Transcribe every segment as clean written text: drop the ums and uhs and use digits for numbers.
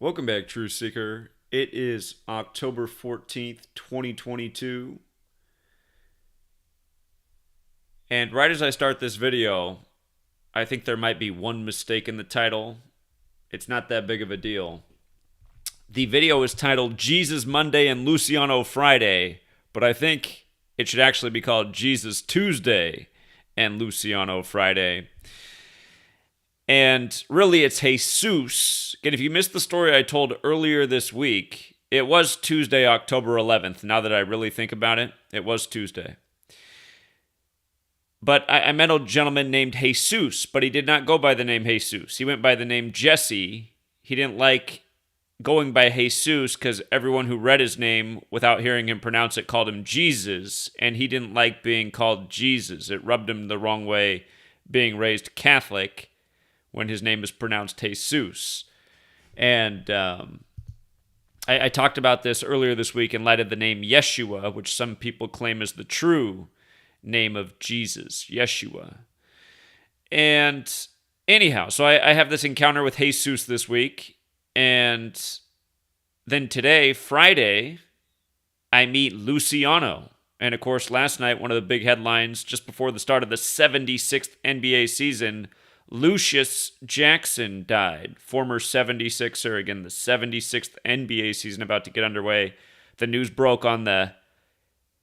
Welcome back, True Seeker. It is October 14th, 2022. And right as I start this video, I think there might be one mistake in the title. It's not that big of a deal. The video is titled Jesus Monday and Luciano Friday, but I think it should actually be called Jesus Tuesday and Luciano Friday. And really, it's Jesus. Again, if you missed the story I told earlier this week, it was Tuesday, October 11th. Now that I really think about it, it was Tuesday. But I met a gentleman named Jesus, but he did not go by the name Jesus. He went by the name Jesse. He didn't like going by Jesus because everyone who read his name without hearing him pronounce it called him Jesus, and he didn't like being called Jesus. It rubbed him the wrong way being raised Catholic when his name is pronounced Jesus. And I talked about this earlier this week in light of the name Yeshua, which some people claim is the true name of Jesus, Yeshua. And anyhow, so I have this encounter with Jesus this week, and then today, Friday, I meet Luciano. And of course, last night, one of the big headlines, just before the start of the 76th NBA season, Lucius Jackson died, former 76er. Again, the 76th NBA season about to get underway. The news broke on the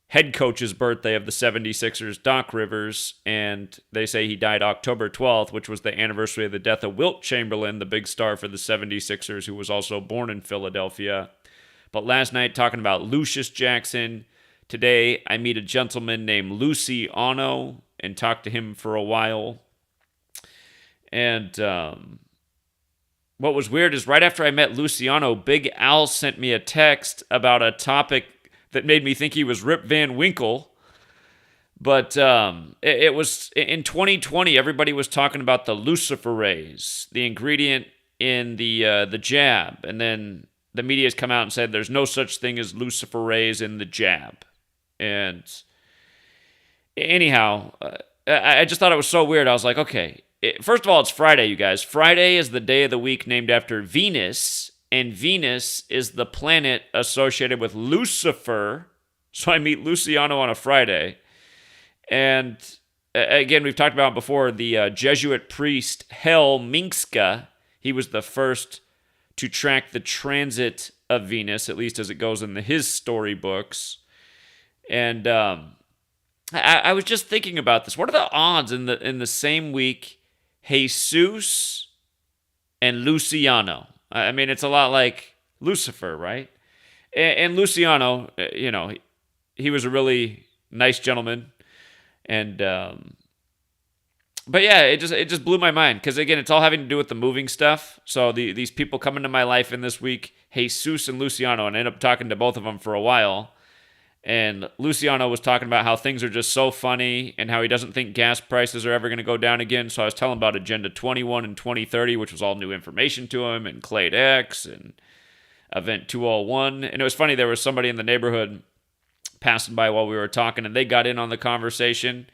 head coach's birthday of the 76ers, Doc Rivers, and they say he died October 12th, which was the anniversary of the death of Wilt Chamberlain, the big star for the 76ers, who was also born in Philadelphia. But last night, talking about Lucius Jackson. Today, I meet a gentleman named Luciano and talk to him for a while. And what was weird is right after I met Luciano, Big Al sent me a text about a topic that made me think he was Rip Van Winkle. But it was in 2020, everybody was talking about the Lucifer rays, the ingredient in the jab. And then the media has come out and said there's no such thing as Lucifer rays in the jab. And anyhow, I just thought it was so weird. I was like, okay. First of all, it's Friday, you guys. Friday is the day of the week named after Venus, and Venus is the planet associated with Lucifer. So I meet Luciano on a Friday. And again, we've talked about before, the Jesuit priest Hel Minska. He was the first to track the transit of Venus, at least as it goes in his storybooks. And I was just thinking about this. What are the odds in the same week Jesus and Luciano? I mean, it's a lot like Lucifer, right? And Luciano, he was a really nice gentleman. And, but yeah, it just blew my mind. Because again, it's all having to do with the moving stuff. So these people come into my life in this week, Jesus and Luciano, and I ended up talking to both of them for a while. And Luciano was talking about how things are just so funny and how he doesn't think gas prices are ever going to go down again. So I was telling him about Agenda 21 and 2030, which was all new information to him, and Clade X and Event 201. And it was funny, there was somebody in the neighborhood passing by while we were talking, and they got in on the conversation.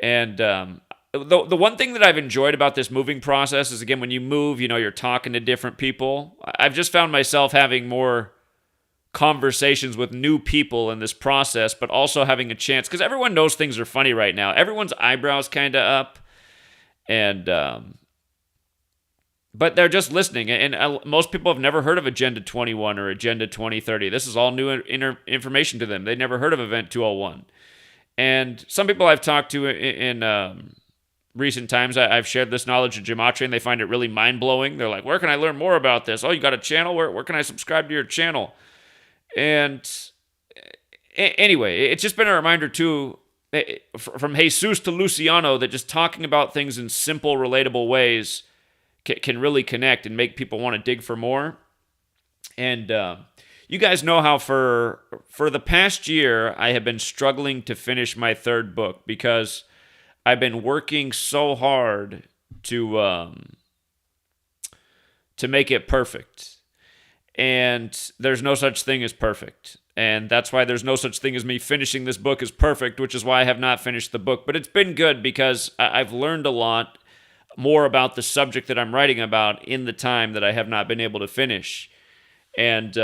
And the one thing that I've enjoyed about this moving process is, again, when you move, you're talking to different people. I've just found myself having more conversations with new people in this process, but also having a chance, because everyone knows things are funny right now. Everyone's eyebrows kind of up, and but they're just listening. And most people have never heard of Agenda 21 or Agenda 2030. This is all new information to them. They never heard of Event 201. And some people I've talked to in recent times, I've shared this knowledge of Gematria, and they find it really mind-blowing. They're like, where can I learn more about this? Oh, you got a channel? Where can I subscribe to your channel? And anyway, it's just been a reminder, too, from Jesus to Luciano, that just talking about things in simple, relatable ways can really connect and make people want to dig for more. And you guys know how for the past year, I have been struggling to finish my third book because I've been working so hard to make it perfect. And there's no such thing as perfect. And that's why there's no such thing as me finishing this book as perfect, which is why I have not finished the book. But it's been good because I've learned a lot. more about the subject that I'm writing about in the time that I have not been able to finish. And,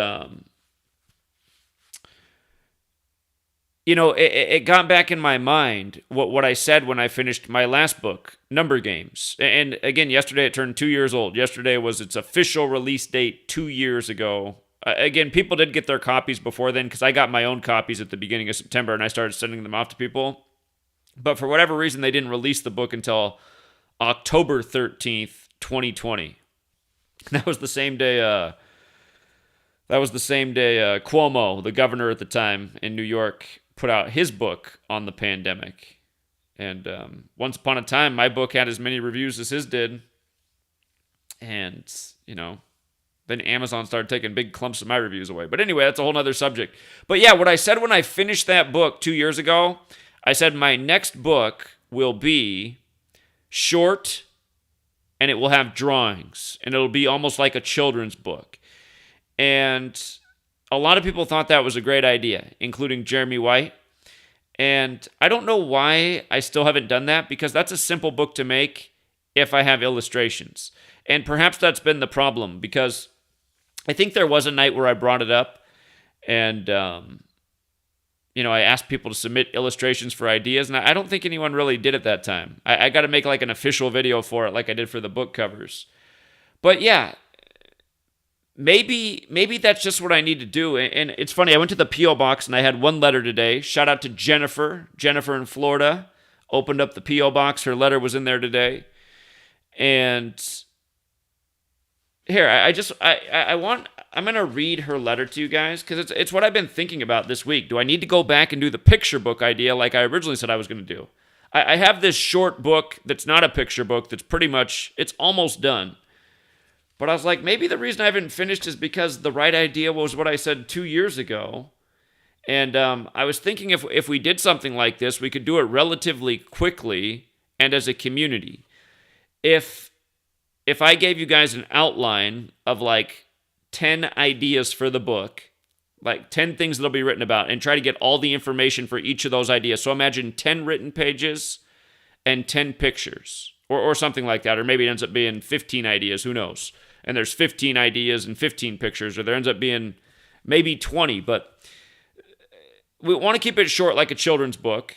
it got back in my mind what I said when I finished my last book, Number Games. And again, yesterday it turned 2 years old. Yesterday was its official release date 2 years ago. Again, people did get their copies before then because I got my own copies at the beginning of September and I started sending them off to people. But for whatever reason, they didn't release the book until October 13th, 2020. That was the same day Cuomo, the governor at the time in New York, put out his book on the pandemic. And once upon a time, my book had as many reviews as his did. And, then Amazon started taking big clumps of my reviews away. But anyway, that's a whole other subject. But yeah, what I said when I finished that book 2 years ago, I said my next book will be short and it will have drawings. And it'll be almost like a children's book. And a lot of people thought that was a great idea, including Jeremy White. And I don't know why I still haven't done that, because that's a simple book to make if I have illustrations. And perhaps that's been the problem, because I think there was a night where I brought it up and, I asked people to submit illustrations for ideas, and I don't think anyone really did at that time. I got to make like an official video for it like I did for the book covers. But yeah, Maybe that's just what I need to do. And it's funny, I went to the P.O. box and I had one letter today. Shout out to Jennifer in Florida. Opened up the P.O. box. Her letter was in there today. And here, I'm going to read her letter to you guys because it's what I've been thinking about this week. Do I need to go back and do the picture book idea like I originally said I was going to do? I have this short book that's not a picture book that's it's almost done. But I was like, maybe the reason I haven't finished is because the right idea was what I said 2 years ago. And I was thinking if we did something like this, we could do it relatively quickly and as a community. If I gave you guys an outline of like 10 ideas for the book, like 10 things that'll be written about, and try to get all the information for each of those ideas. So imagine 10 written pages and 10 pictures or something like that. Or maybe it ends up being 15 ideas, who knows? And there's 15 ideas and 15 pictures, or there ends up being maybe 20. But we want to keep it short like a children's book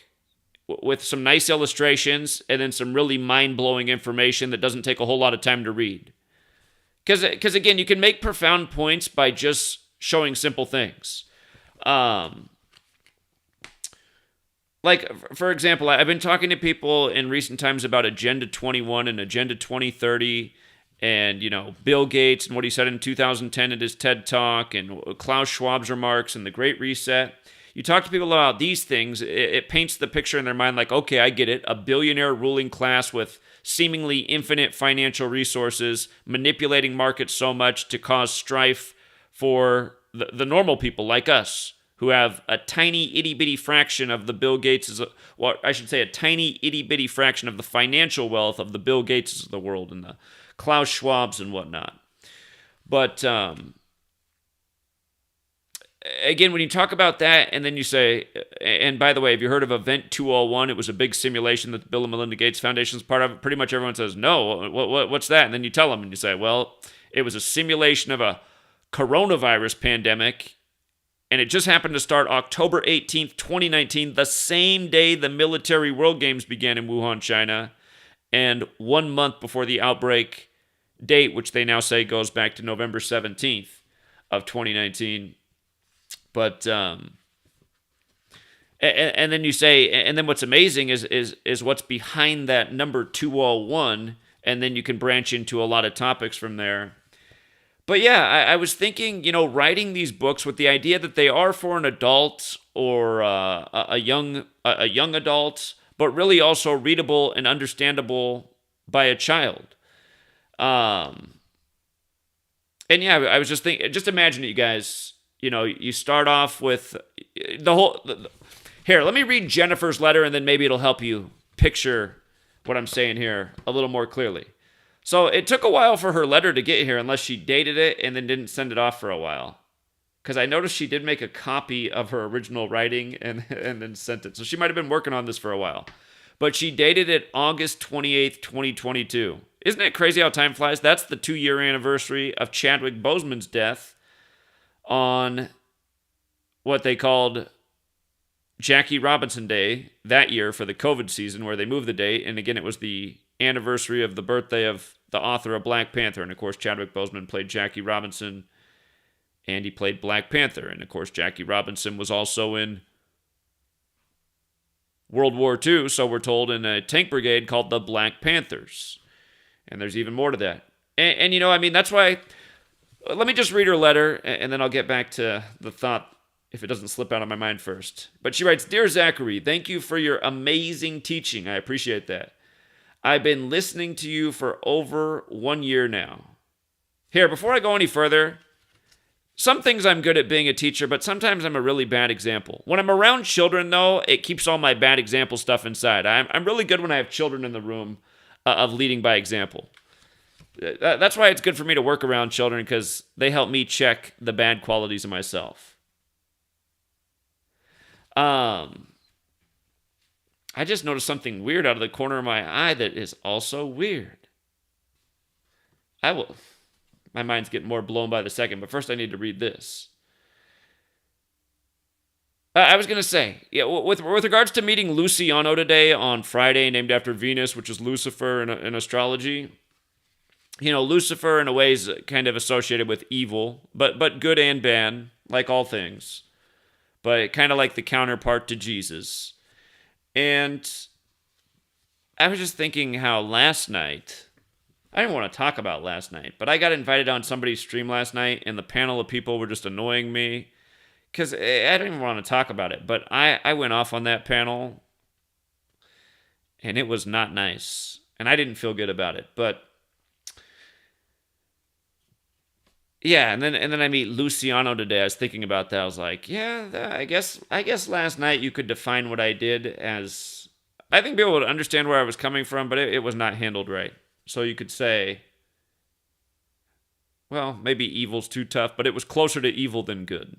with some nice illustrations and then some really mind-blowing information that doesn't take a whole lot of time to read. Because again, you can make profound points by just showing simple things. Like, for example, I've been talking to people in recent times about Agenda 21 and Agenda 2030 and, Bill Gates and what he said in 2010 at his TED Talk and Klaus Schwab's remarks and the Great Reset. You talk to people about these things, it paints the picture in their mind like, okay, I get it. A billionaire ruling class with seemingly infinite financial resources, manipulating markets so much to cause strife for the normal people like us, who have a tiny itty-bitty fraction of the Bill Gates, a tiny itty-bitty fraction of the financial wealth of the Bill Gates of the world and the Klaus Schwabs and whatnot. But again, when you talk about that and then you say, and by the way, have you heard of Event 201? It was a big simulation that the Bill and Melinda Gates Foundation is part of. Pretty much everyone says, no, what's that? And then you tell them and you say, well, it was a simulation of a coronavirus pandemic. And it just happened to start October 18th, 2019, the same day the Military World Games began in Wuhan, China, and 1 month before the outbreak date, which they now say goes back to November 17th of 2019. But, and then you say, and then what's amazing is what's behind that number 201, and then you can branch into a lot of topics from there. But yeah, I was thinking, writing these books with the idea that they are for an adult or a young adult, but really also readable and understandable by a child. And yeah, I was just thinking, just imagine it, you guys. You start off with here, let me read Jennifer's letter, and then maybe it'll help you picture what I'm saying here a little more clearly. So it took a while for her letter to get here, unless she dated it and then didn't send it off for a while. Because I noticed she did make a copy of her original writing and then sent it. So she might have been working on this for a while. but she dated it August 28th, 2022. Isn't it crazy how time flies? That's the 2-year anniversary of Chadwick Boseman's death on what they called Jackie Robinson Day that year for the COVID season, where they moved the date. And again, it was the anniversary of the birthday of the author of Black Panther. And of course, Chadwick Boseman played Jackie Robinson, and he played Black Panther. And of course, Jackie Robinson was also in World War II, so we're told, in a tank brigade called the Black Panthers. And there's even more to that. And you know, I mean, that's why, let me just read her letter, and then I'll get back to the thought if it doesn't slip out of my mind first. But she writes, "Dear Zachary, thank you for your amazing teaching. I appreciate that. I've been listening to you for over 1 year now." Here, before I go any further, some things I'm good at being a teacher, but sometimes I'm a really bad example. When I'm around children, though, it keeps all my bad example stuff inside. I'm really good when I have children in the room of leading by example. That's why it's good for me to work around children, because they help me check the bad qualities of myself. I just noticed something weird out of the corner of my eye that is also weird. My mind's getting more blown by the second, but first I need to read this. I was going to say, yeah, with regards to meeting Luciano today on Friday, named after Venus, which is Lucifer in astrology. You know, Lucifer in a way is kind of associated with evil, but good and bad, like all things. But kind of like the counterpart to Jesus. And I was just thinking how last night, I didn't want to talk about last night, but I got invited on somebody's stream last night, and the panel of people were just annoying me, because I didn't even want to talk about it. But I went off on that panel, and it was not nice, and I didn't feel good about it. But yeah, and then I meet Luciano today. I was thinking about that. I was like, yeah, I guess last night you could define what I did as, I think people would understand where I was coming from, but it was not handled right. So you could say, well, maybe evil's too tough, but it was closer to evil than good.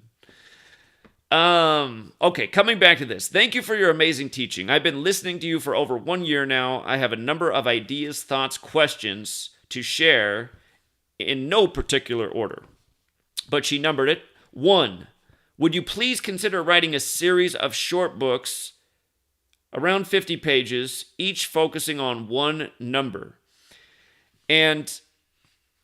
Okay, coming back to this. Thank you for your amazing teaching. I've been listening to you for over 1 year now. I have a number of ideas, thoughts, questions to share in no particular order. But she numbered it. 1, would you please consider writing a series of short books around 50 pages, each focusing on one number? And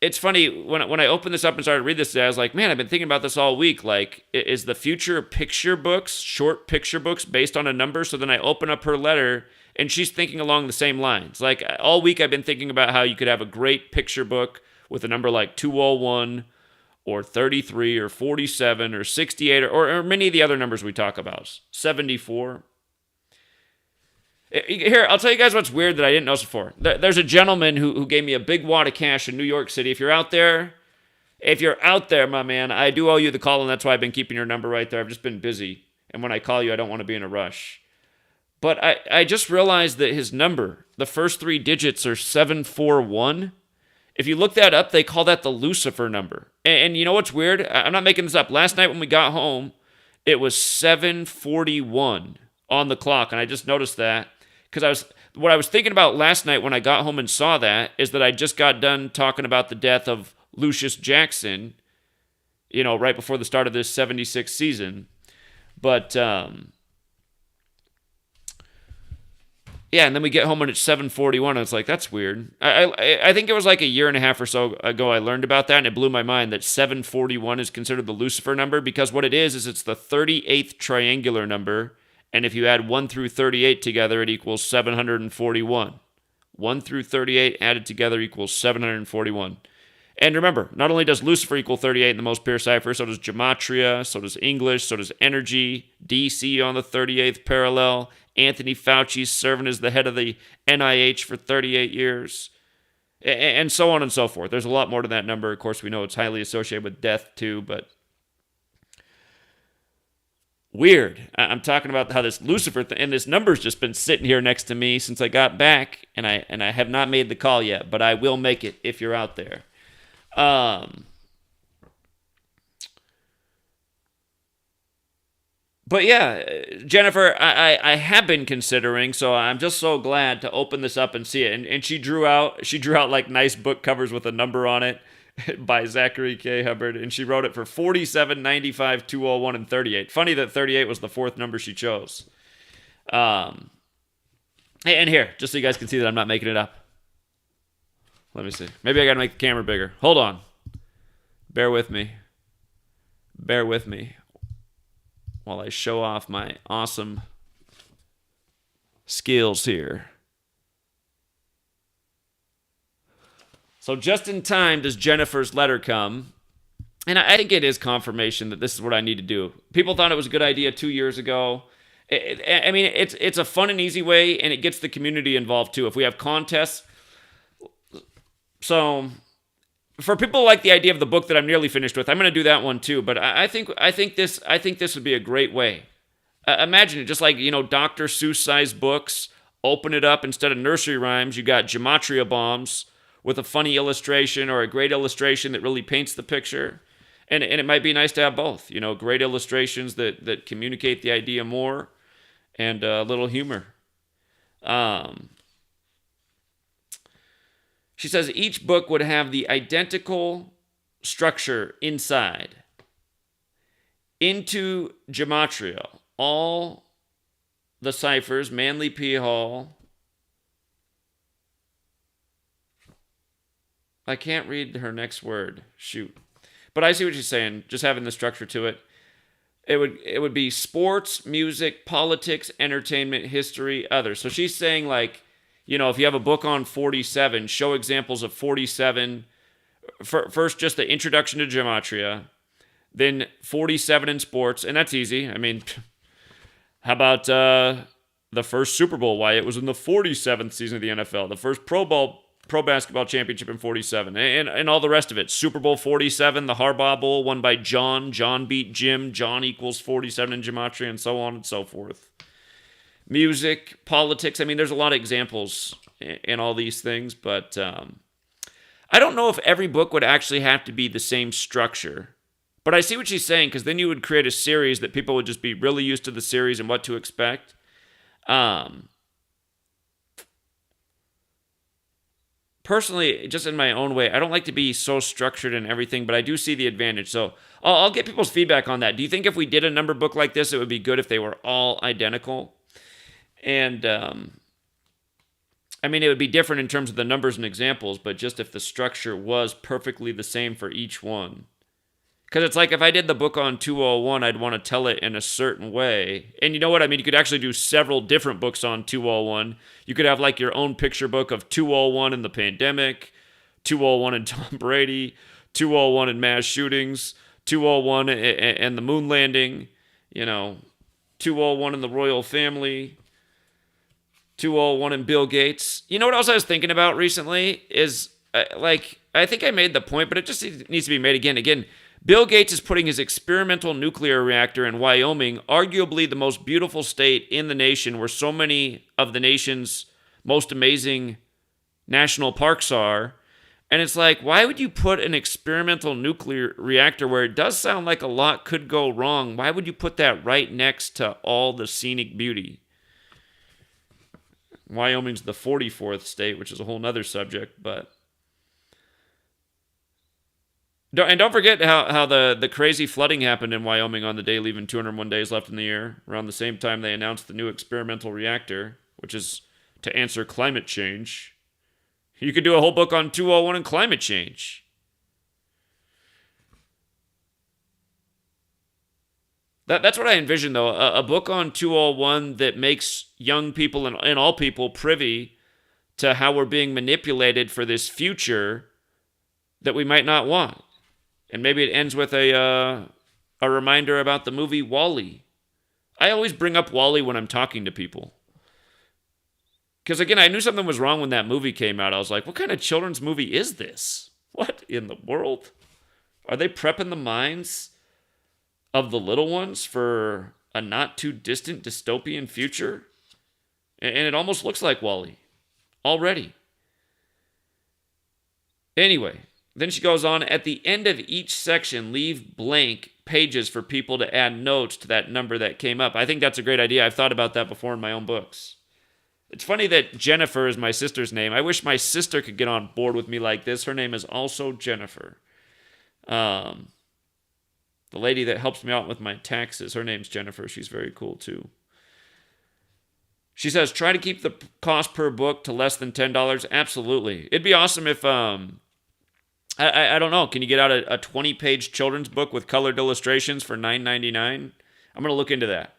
it's funny, when I opened this up and started to read this today, I was like, man, I've been thinking about this all week. Like, is the future picture books, short picture books, based on a number? So then I open up her letter, and she's thinking along the same lines. Like, all week I've been thinking about how you could have a great picture book with a number like 201 or 33 or 47 or 68 or many of the other numbers we talk about, 74. Here, I'll tell you guys what's weird that I didn't notice before. There's a gentleman who gave me a big wad of cash in New York City. If you're out there, my man, I do owe you the call, and that's why I've been keeping your number right there. I've just been busy, and when I call you, I don't want to be in a rush. But I just realized that his number, the first 3 digits are 741. If you look that up, they call that the Lucifer number. And you know what's weird? I'm not making this up. Last night when we got home, it was 7:41 on the clock, and I just noticed that because what I was thinking about last night when I got home and saw that is that I just got done talking about the death of Lucius Jackson, you know, right before the start of this 76 season. But yeah, and then we get home and it's 7:41, and it's like, that's weird. I think it was like a year and a half or so ago I learned about that, and it blew my mind that 741 is considered the Lucifer number, because what it is it's the 38th triangular number, and if you add 1 through 38 together, it equals 741. 1 through 38 added together equals 741. And remember, not only does Lucifer equal 38 in the most pure cipher, so does Gematria, so does English, so does energy, DC on the 38th parallel, Anthony Fauci's serving as the head of the NIH for 38 years, and so on and so forth. There's a lot more to that number. Of course, we know it's highly associated with death too, but weird. I'm talking about how this Lucifer and this number's just been sitting here next to me since I got back, and I have not made the call yet, but I will make it if you're out there. But yeah, Jennifer, I have been considering, so I'm just so glad to open this up and see it. And she drew out like nice book covers with a number on it by Zachary K. Hubbard, and she wrote it for 47, 95, 201, and 38. Funny that 38 was the fourth number she chose. And here, just so you guys can see that I'm not making it up. Let me see. Maybe I got to make the camera bigger. Hold on. Bear with me. Bear with me while I show off my awesome skills here. So just in time does Jennifer's letter come. And I think it is confirmation that this is what I need to do. People thought it was a good idea 2 years ago. I mean, it's a fun and easy way, and it gets the community involved too. If we have contests, so for people who like the idea of the book that I'm nearly finished with, I'm going to do that one too. But I think this would be a great way. Imagine it, just like Dr. Seuss sized books. Open it up, instead of nursery rhymes, you got Gematria bombs with a funny illustration or a great illustration that really paints the picture. And it might be nice to have both. Great illustrations that communicate the idea more, and a little humor. She says each book would have the identical structure inside. Into Gematria, all the ciphers, Manly P. Hall. I can't read her next word. Shoot. But I see what she's saying, just having the structure to it. It would be sports, music, politics, entertainment, history, others. So she's saying, like, if you have a book on 47, show examples of 47. First, just the introduction to Gematria. Then 47 in sports, and that's easy. I mean, how about the first Super Bowl, why it was in the 47th season of the NFL, the first Pro basketball championship in 47, and all the rest of it. Super Bowl 47, the Harbaugh Bowl, won by John. John beat Jim. John equals 47 in Gematria, and so on and so forth. Music, politics. I mean, there's a lot of examples in all these things, but I don't know if every book would actually have to be the same structure. But I see what she's saying, because then you would create a series that people would just be really used to the series and what to expect. Personally, just in my own way, I don't like to be so structured in everything, but I do see the advantage. So I'll get people's feedback on that. Do you think if we did a number book like this, it would be good if they were all identical? And, I mean, it would be different in terms of the numbers and examples, but just if the structure was perfectly the same for each one. Because it's like if I did the book on 201, I'd want to tell it in a certain way. And you know what? I mean, you could actually do several different books on 201. You could have like your own picture book of 201 in the pandemic, 201 in Tom Brady, 201 in mass shootings, 201 and the moon landing, 201 in the royal family, 201 in Bill Gates. You know what else I was thinking about recently is, I think I made the point, but it just needs to be made again. Again, Bill Gates is putting his experimental nuclear reactor in Wyoming, arguably the most beautiful state in the nation, where so many of the nation's most amazing national parks are. And it's like, why would you put an experimental nuclear reactor where it does sound like a lot could go wrong? Why would you put that right next to all the scenic beauty? Wyoming's the 44th state, which is a whole nother subject, but... And don't forget how the crazy flooding happened in Wyoming on the day leaving 201 days left in the year, around the same time they announced the new experimental reactor, which is to answer climate change. You could do a whole book on 201 and climate change. That's what I envision, though, a book on 201 that makes young people and all people privy to how we're being manipulated for this future that we might not want. And maybe it ends with a reminder about the movie WALL-E. I always bring up WALL-E when I'm talking to people. Because, again, I knew something was wrong when that movie came out. I was like, what kind of children's movie is this? What in the world? Are they prepping the minds of the little ones for a not-too-distant dystopian future? And it almost looks like WALL-E already. Anyway... Then she goes on, at the end of each section, leave blank pages for people to add notes to that number that came up. I think that's a great idea. I've thought about that before in my own books. It's funny that Jennifer is my sister's name. I wish my sister could get on board with me like this. Her name is also Jennifer. The lady that helps me out with my taxes, her name's Jennifer. She's very cool too. She says, try to keep the cost per book to less than $10. Absolutely. It'd be awesome if, I don't know, can you get out a 20-page children's book with colored illustrations for $9.99? I'm going to look into that.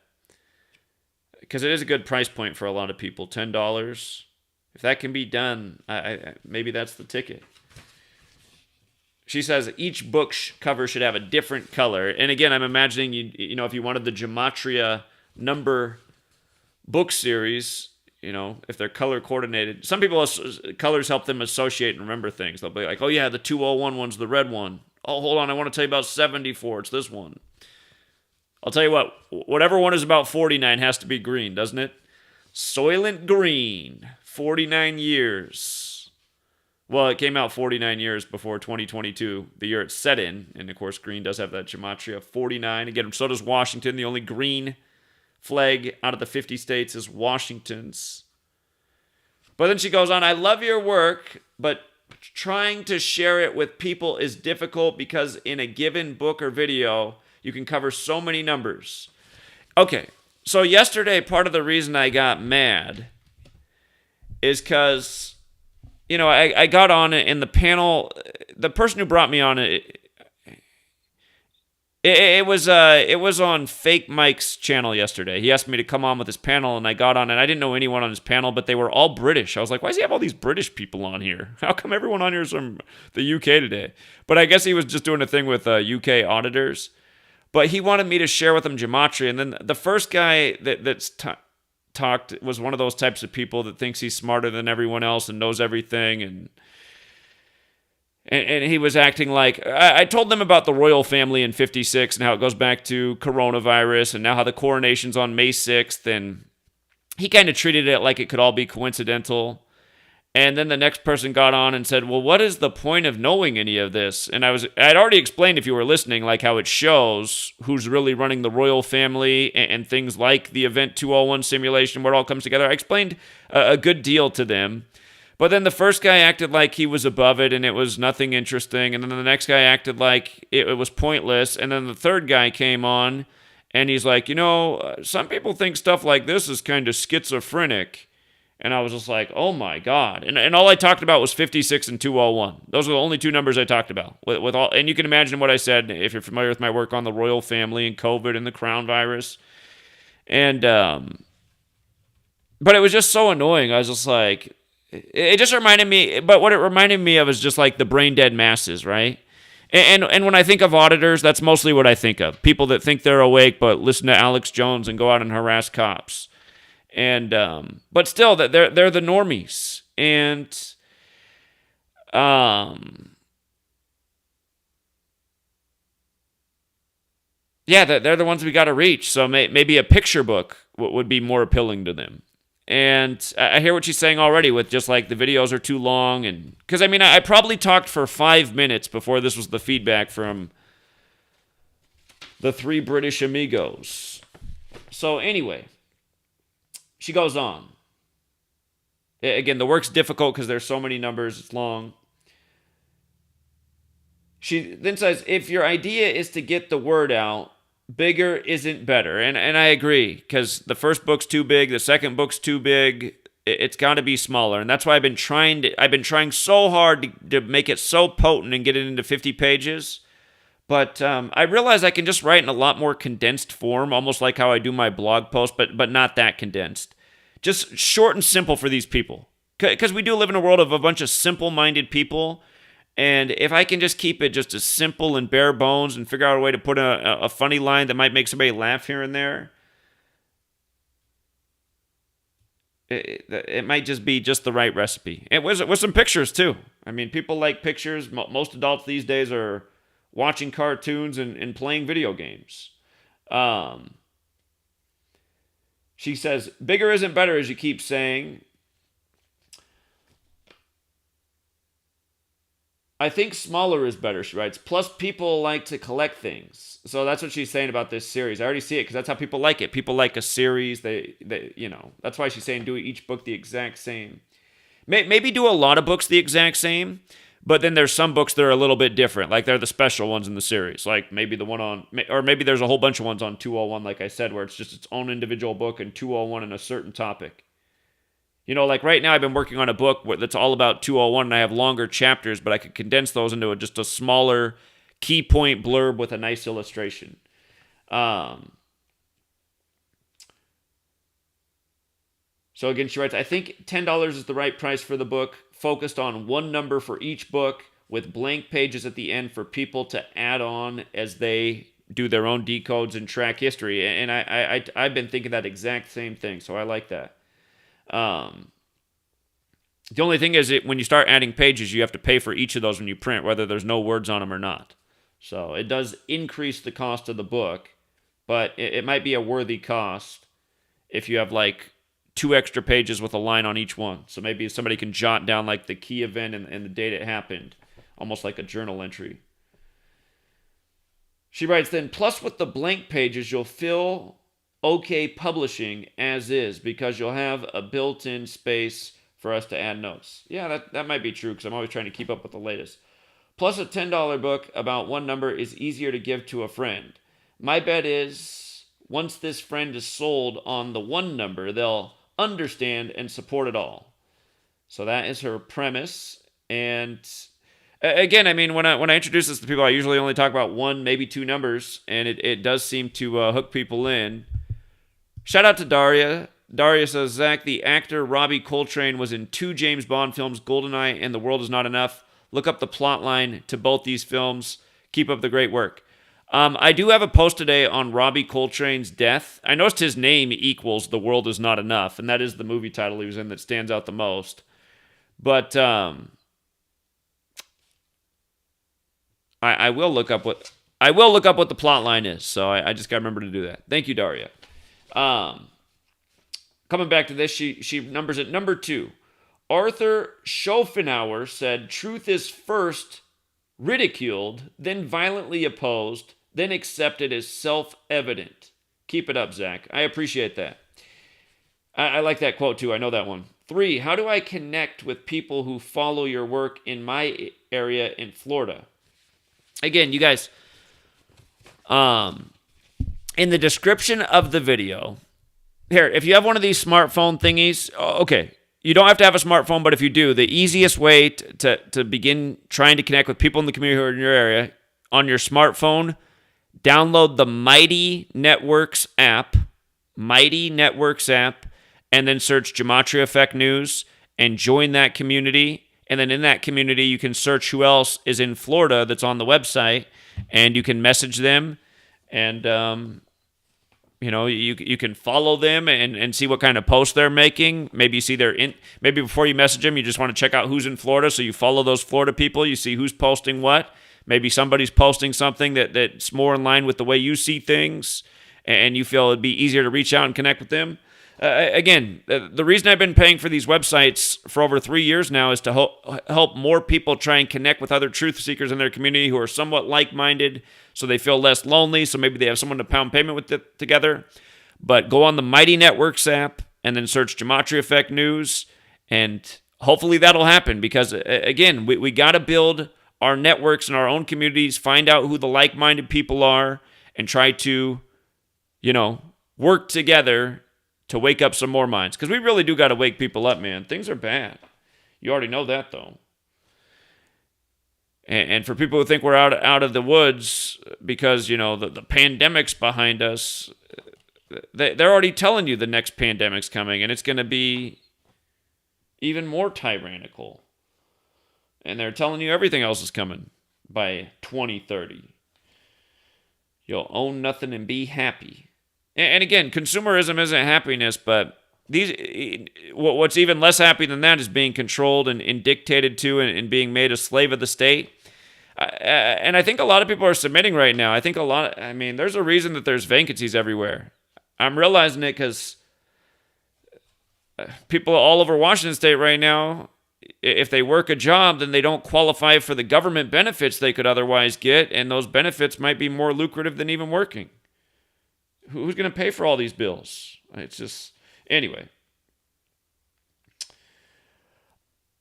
Because it is a good price point for a lot of people, $10. If that can be done, maybe that's the ticket. She says each book cover should have a different color. And again, I'm imagining, you know, if you wanted the Gematria number book series, you know, if they're color coordinated. Some people, colors help them associate and remember things. They'll be like, oh yeah, the 201 one's the red one. Oh, hold on, I want to tell you about 74. It's this one. I'll tell you what, whatever one is about 49 has to be green, doesn't it? Soylent Green, 49 years. Well, it came out 49 years before 2022, the year it's set in. And of course, green does have that Gematria 49. Again, so does Washington. The only green flag out of the 50 states is Washington's. But then she goes on, I love your work, but trying to share it with people is difficult because in a given book or video, you can cover so many numbers. Okay, so yesterday, part of the reason I got mad is because, you know, I got on it in the panel. The person who brought me on it was on Fake Mike's channel yesterday. He asked me to come on with his panel, and I got on, and I didn't know anyone on his panel, but they were all British. I was like, why does he have all these British people on here? How come everyone on here is from the UK today? But I guess he was just doing a thing with UK auditors. But he wanted me to share with him Gematria, and then the first guy that's talked was one of those types of people that thinks he's smarter than everyone else and knows everything, and he was acting like, I told them about the royal family in 56 and how it goes back to coronavirus and now how the coronation's on May 6th, and he kind of treated it like it could all be coincidental. And then the next person got on and said, well, what is the point of knowing any of this? And I'd already explained, if you were listening, like how it shows who's really running the royal family and things like the Event 201 simulation, where it all comes together. I explained a good deal to them. But then the first guy acted like he was above it and it was nothing interesting. And then the next guy acted like it was pointless. And then the third guy came on and he's like, you know, some people think stuff like this is kind of schizophrenic. And I was just like, oh my God. And all I talked about was 56 and 201. Those are the only two numbers I talked about. With all, and you can imagine what I said if you're familiar with my work on the royal family and COVID and the crown virus. And, but it was just so annoying. I was just like, it just reminded me, but what it reminded me of is just like the brain dead masses, right? And when I think of auditors, that's mostly what I think of. People that think they're awake but listen to Alex Jones and go out and harass cops. And but still, that they're the normies, and yeah, they're the ones we got to reach. So maybe a picture book would be more appealing to them. And I hear what she's saying already with just like the videos are too long, and because I mean I probably talked for 5 minutes before this was the feedback from the 3 British amigos. So anyway. She goes on. Again, the work's difficult because there's so many numbers. It's long. She then says, if your idea is to get the word out, bigger isn't better. And I agree, because the first book's too big. The second book's too big. It's got to be smaller. And that's why I've been trying so hard to make it so potent and get it into 50 pages. But I realize I can just write in a lot more condensed form, almost like how I do my blog post, but not that condensed. Just short and simple for these people. Because we do live in a world of a bunch of simple-minded people, and if I can just keep it just as simple and bare bones and figure out a way to put a funny line that might make somebody laugh here and there, it might just be just the right recipe. And with some pictures, too. I mean, people like pictures. Most adults these days are watching cartoons and playing video games. She says, bigger isn't better, as you keep saying. I think smaller is better, she writes. Plus, people like to collect things. So that's what she's saying about this series. I already see it because that's how people like it. People like a series. They that's why she's saying do each book the exact same. Maybe do a lot of books the exact same, but then there's some books that are a little bit different. Like they're the special ones in the series. Like maybe the one on, or maybe there's a whole bunch of ones on 201, like I said, where it's just its own individual book and 201 in a certain topic. Like right now I've been working on a book that's all about 201 and I have longer chapters, but I could condense those into just a smaller key point blurb with a nice illustration. So again, she writes, I think $10 is the right price for the book, focused on one number for each book with blank pages at the end for people to add on as they do their own decodes and track history. And I've been thinking that exact same thing, so I like that. The only thing is when you start adding pages, you have to pay for each of those when you print, whether there's no words on them or not. So it does increase the cost of the book, but it might be a worthy cost if you have like 2 extra pages with a line on each one. So maybe somebody can jot down like the key event and the date it happened, almost like a journal entry. She writes then, plus with the blank pages, you'll fill OK publishing as is because you'll have a built-in space for us to add notes. Yeah, that might be true because I'm always trying to keep up with the latest. Plus a $10 book about one number is easier to give to a friend. My bet is once this friend is sold on the one number, they'll understand and support it all. So that is her premise. And again, I mean, when I introduce this to people, I usually only talk about 1, maybe 2 numbers, and it does seem to hook people in. Shout out to Daria. Daria says, Zach, the actor Robbie Coltrane was in 2 James Bond films, GoldenEye and The World Is Not Enough. Look up the plot line to both these films. Keep up the great work. I do have a post today on Robbie Coltrane's death. I noticed his name equals The World Is Not Enough, and that is the movie title he was in that stands out the most. But I will look up what the plot line is. So I just got to remember to do that. Thank you, Daria. Coming back to this, she numbers it number 2. Arthur Schopenhauer said, truth is first ridiculed, then violently opposed, then accepted as self-evident. Keep it up, Zach. I appreciate that. I like that quote, too. I know that one. 3, how do I connect with people who follow your work in my area in Florida? Again, you guys, in the description of the video, here, if you have one of these smartphone thingies, okay, you don't have to have a smartphone, but if you do, the easiest way to begin trying to connect with people in the community who are in your area, on your smartphone, download the Mighty Networks app, and then search GematriaEffectNews and join that community. And then in that community, you can search who else is in Florida that's on the website, and you can message them, and you can follow them and see what kind of posts they're making. Maybe you see maybe before you message them, you just want to check out who's in Florida, so you follow those Florida people. You see who's posting what. Maybe somebody's posting something that's more in line with the way you see things, and you feel it'd be easier to reach out and connect with them. Again, the reason I've been paying for these websites for over 3 years now is to help more people try and connect with other truth seekers in their community who are somewhat like-minded, so they feel less lonely, so maybe they have someone to pound payment with together. But go on the Mighty Networks app and then search GematriaEffectNews, and hopefully that'll happen because, again, we got to build our networks in our own communities, find out who the like-minded people are, and try to, work together to wake up some more minds. Because we really do got to wake people up, man. Things are bad. You already know that, though. And for people who think we're out of the woods because, the pandemic's behind us, they're already telling you the next pandemic's coming, and it's going to be even more tyrannical. And they're telling you everything else is coming by 2030. You'll own nothing and be happy. And again, consumerism isn't happiness, but what's even less happy than that is being controlled and dictated to and being made a slave of the state. And I think a lot of people are submitting right now. There's a reason that there's vacancies everywhere. I'm realizing it because people all over Washington State right now, if they work a job, then they don't qualify for the government benefits they could otherwise get, and those benefits might be more lucrative than even working. Who's going to pay for all these bills? It's just, anyway.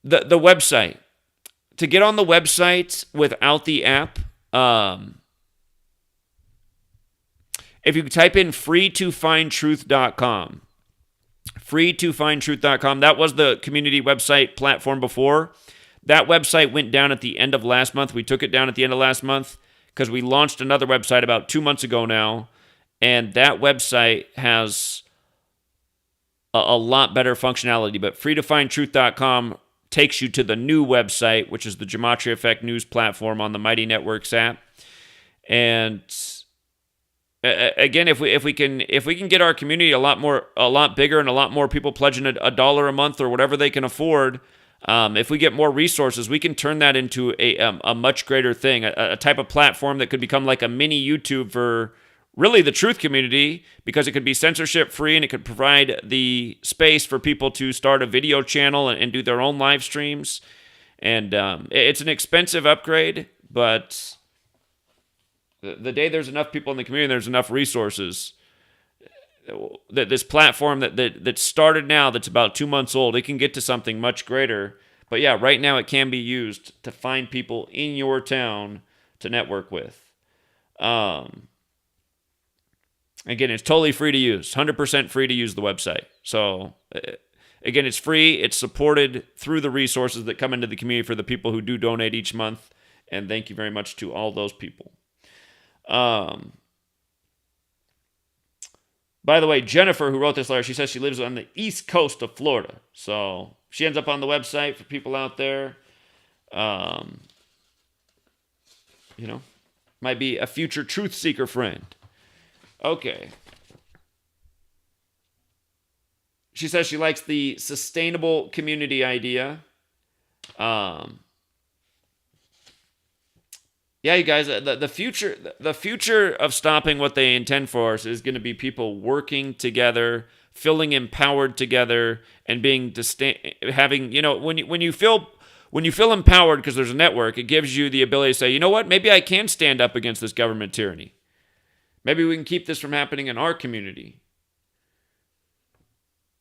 The website. To get on the website without the app, if you type in freetofindtruth.com, freetofindtruth.com, that was the community website platform before. That website went down at the end of last month. We took it down at the end of last month because we launched another website about 2 months ago now, and that website has a lot better functionality. But freetofindtruth.com takes you to the new website, which is the GematriaEffectNews platform on the Mighty Networks app. And again, if we can get our community a lot bigger, and a lot more people pledging $1 a month or whatever they can afford, if we get more resources, we can turn that into a much greater thing, a type of platform that could become like a mini YouTube for really the truth community, because it could be censorship free, and it could provide the space for people to start a video channel and do their own live streams. And it's an expensive upgrade, but the day there's enough people in the community, there's enough resources, that this platform that started now, that's about 2 months old, it can get to something much greater. But yeah, right now it can be used to find people in your town to network with. Again, it's totally free to use, 100% free to use the website. So again, it's free. It's supported through the resources that come into the community for the people who do donate each month. And thank you very much to all those people. By the way, Jennifer, who wrote this letter, she says she lives on the east coast of Florida. So she ends up on the website for people out there. Might be a future truth seeker friend. Okay. She says she likes the sustainable community idea. Yeah, you guys, the future of stopping what they intend for us is going to be people working together, feeling empowered together, and being having, when you feel empowered because there's a network, it gives you the ability to say, you know what, maybe I can stand up against this government tyranny. Maybe we can keep this from happening in our community.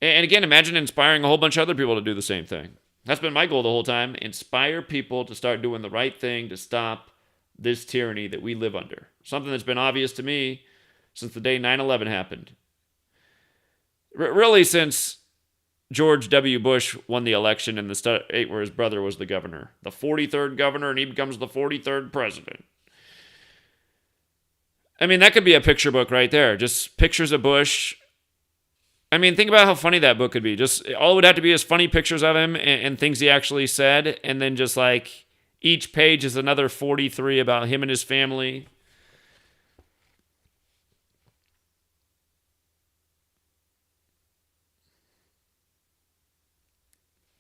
And again, imagine inspiring a whole bunch of other people to do the same thing. That's been my goal the whole time. Inspire people to start doing the right thing to stop this tyranny that we live under. Something that's been obvious to me since the day 9/11 happened. Really, since George W. Bush won the election in the state where his brother was the governor. The 43rd governor, and he becomes the 43rd president. I mean, that could be a picture book right there. Just pictures of Bush. I mean, think about how funny that book could be. Just all it would have to be is funny pictures of him and things he actually said, and then just like each page is another 43 about him and his family.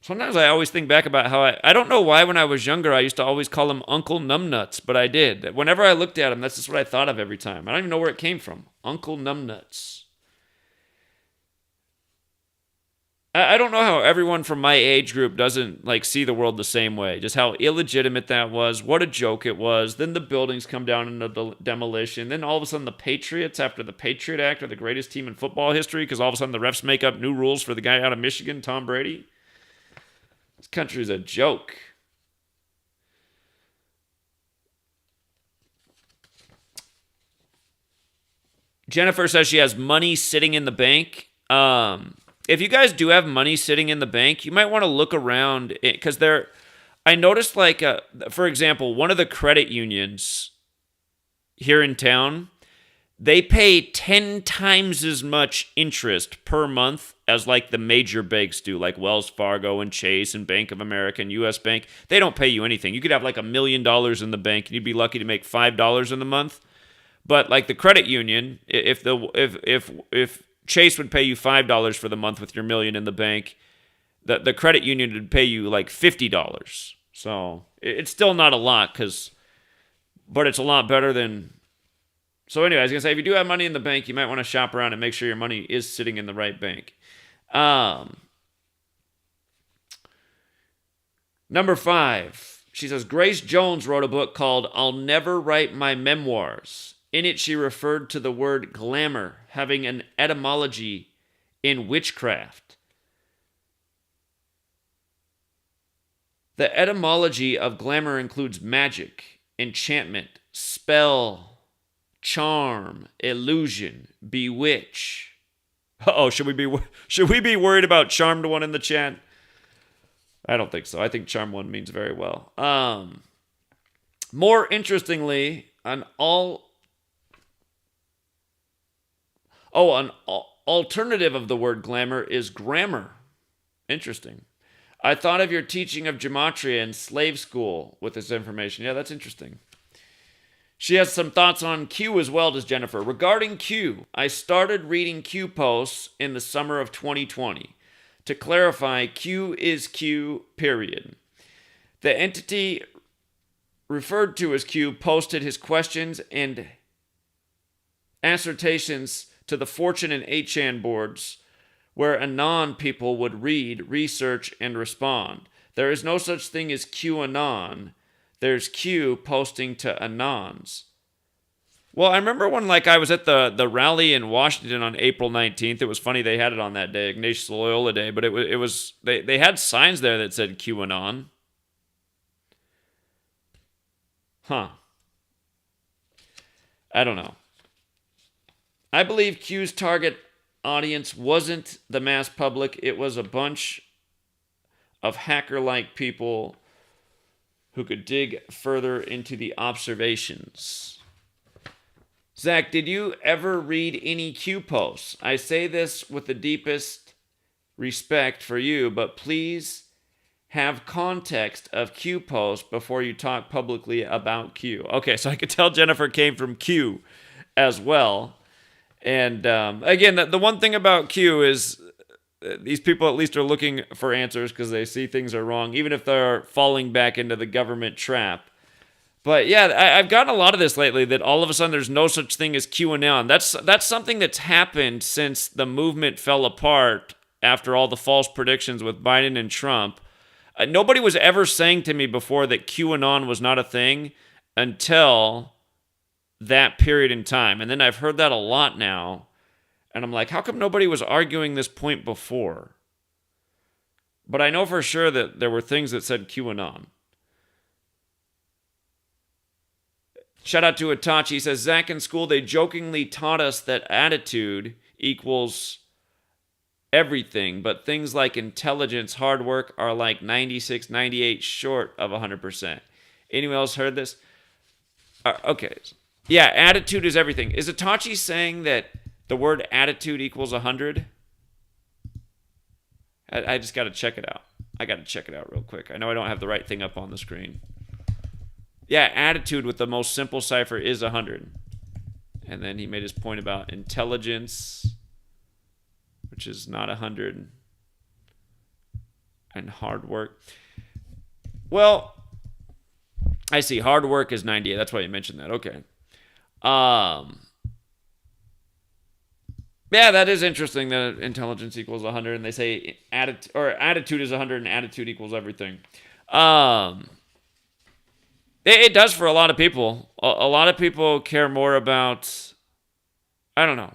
Sometimes I always think back about how I don't know why when I was younger I used to always call him Uncle Numbnuts, but I did. Whenever I looked at him, that's just what I thought of every time. I don't even know where it came from. Uncle Numbnuts. I don't know how everyone from my age group doesn't see the world the same way. Just how illegitimate that was. What a joke it was. Then the buildings come down into demolition. Then all of a sudden the Patriots, after the Patriot Act, are the greatest team in football history because all of a sudden the refs make up new rules for the guy out of Michigan, Tom Brady. This country's a joke. Jennifer says she has money sitting in the bank. If you guys do have money sitting in the bank, you might want to look around because I noticed for example, one of the credit unions here in town, they pay 10 times as much interest per month as the major banks do, like Wells Fargo and Chase and Bank of America and U.S. Bank. They don't pay you anything. You could have $1 million in the bank and you'd be lucky to make $5 in the month. But the credit union, if Chase would pay you $5 for the month with your $1 million in the bank, the credit union would pay you $50. So it's still not a lot, but it's a lot better than. So anyway, I was gonna say, if you do have money in the bank, you might want to shop around and make sure your money is sitting in the right bank. Number 5, she says, Grace Jones wrote a book called I'll Never Write My Memoirs. In it, she referred to the word glamour having an etymology in witchcraft. The etymology of glamour includes magic, enchantment, spell, charm, illusion, bewitch. Uh-oh, should we be worried about charmed one in the chat? I don't think so. I think charm one means very well. More interestingly, an alternative of the word glamour is grammar. Interesting. I thought of your teaching of Gematria in slave school with this information. Yeah, that's interesting. She has some thoughts on Q as well, does Jennifer. Regarding Q, I started reading Q posts in the summer of 2020. To clarify, Q is Q, period. The entity referred to as Q posted his questions and assertions to the Fortune and 8chan boards, where Anon people would read, research, and respond. There is no such thing as QAnon. There's Q posting to Anons. Well, I remember when I was at the rally in Washington on April 19th. It was funny they had it on that day, Ignatius Loyola Day, but it was they had signs there that said QAnon. Huh. I don't know. I believe Q's target audience wasn't the mass public. It was a bunch of hacker-like people who could dig further into the observations. Zach, did you ever read any Q posts? I say this with the deepest respect for you, but please have context of Q posts before you talk publicly about Q. Okay, so I could tell Jennifer came from Q as well. And again, the one thing about Q is these people at least are looking for answers because they see things are wrong, even if they're falling back into the government trap. But yeah, I've gotten a lot of this lately, that all of a sudden there's no such thing as QAnon. That's something that's happened since the movement fell apart after all the false predictions with Biden and Trump. Nobody was ever saying to me before that QAnon was not a thing until that period in time. And then I've heard that a lot now. And I'm like, how come nobody was arguing this point before? But I know for sure that there were things that said QAnon. Shout out to Itachi. He says, Zach, in school, they jokingly taught us that attitude equals everything, but things like intelligence, hard work are like 96, 98 short of 100%. Anyone else heard this? Okay. Yeah, attitude is everything. Is Itachi saying that the word attitude equals 100? I just got to check it out. I got to check it out real quick. I know I don't have the right thing up on the screen. Yeah, attitude with the most simple cipher is 100. And then he made his point about intelligence, which is not 100, and hard work. Well, I see. Hard work is 98. That's why you mentioned that. Okay. Yeah, that is interesting that intelligence equals 100, and they say attitude is 100, and attitude equals everything. It does for a lot of people. A lot of people care more about, I don't know,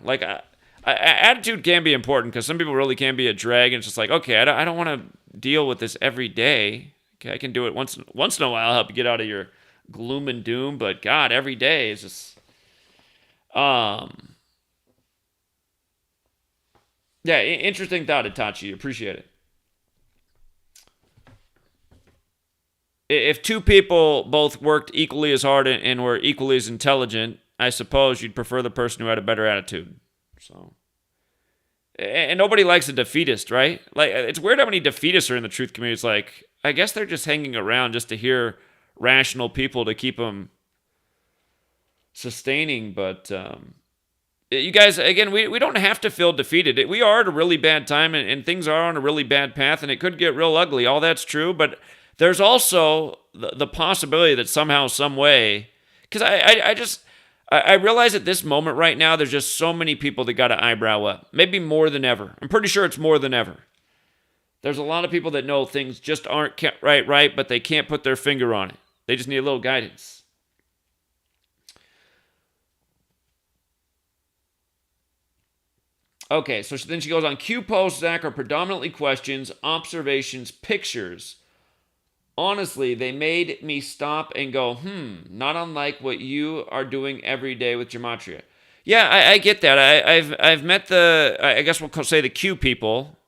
attitude can be important because some people really can be a drag, and it's just like, okay, I don't want to deal with this every day. Okay, I can do it once in a while, help you get out of your gloom and doom, but God, every day is just, yeah, interesting thought, Itachi. Appreciate it. If two people both worked equally as hard and were equally as intelligent, I suppose you'd prefer the person who had a better attitude. So, and nobody likes a defeatist, right? Like, it's weird how many defeatists are in the truth community. It's like, I guess they're just hanging around just to hear rational people to keep them sustaining. But you guys, again, we don't have to feel defeated. We are at a really bad time, and things are on a really bad path, and it could get real ugly. All that's true, but there's also the possibility that somehow, some way, because I realize at this moment right now, there's just so many people that got an eyebrow up. Maybe more than ever. I'm pretty sure it's more than ever. There's a lot of people that know things just aren't kept right, but they can't put their finger on it. They just need a little guidance. Okay, so then she goes on. Q posts, Zach, are predominantly questions, observations, pictures. Honestly, they made me stop and go, not unlike what you are doing every day with Gematria. Yeah, I get that. I've met I guess we'll say the Q people.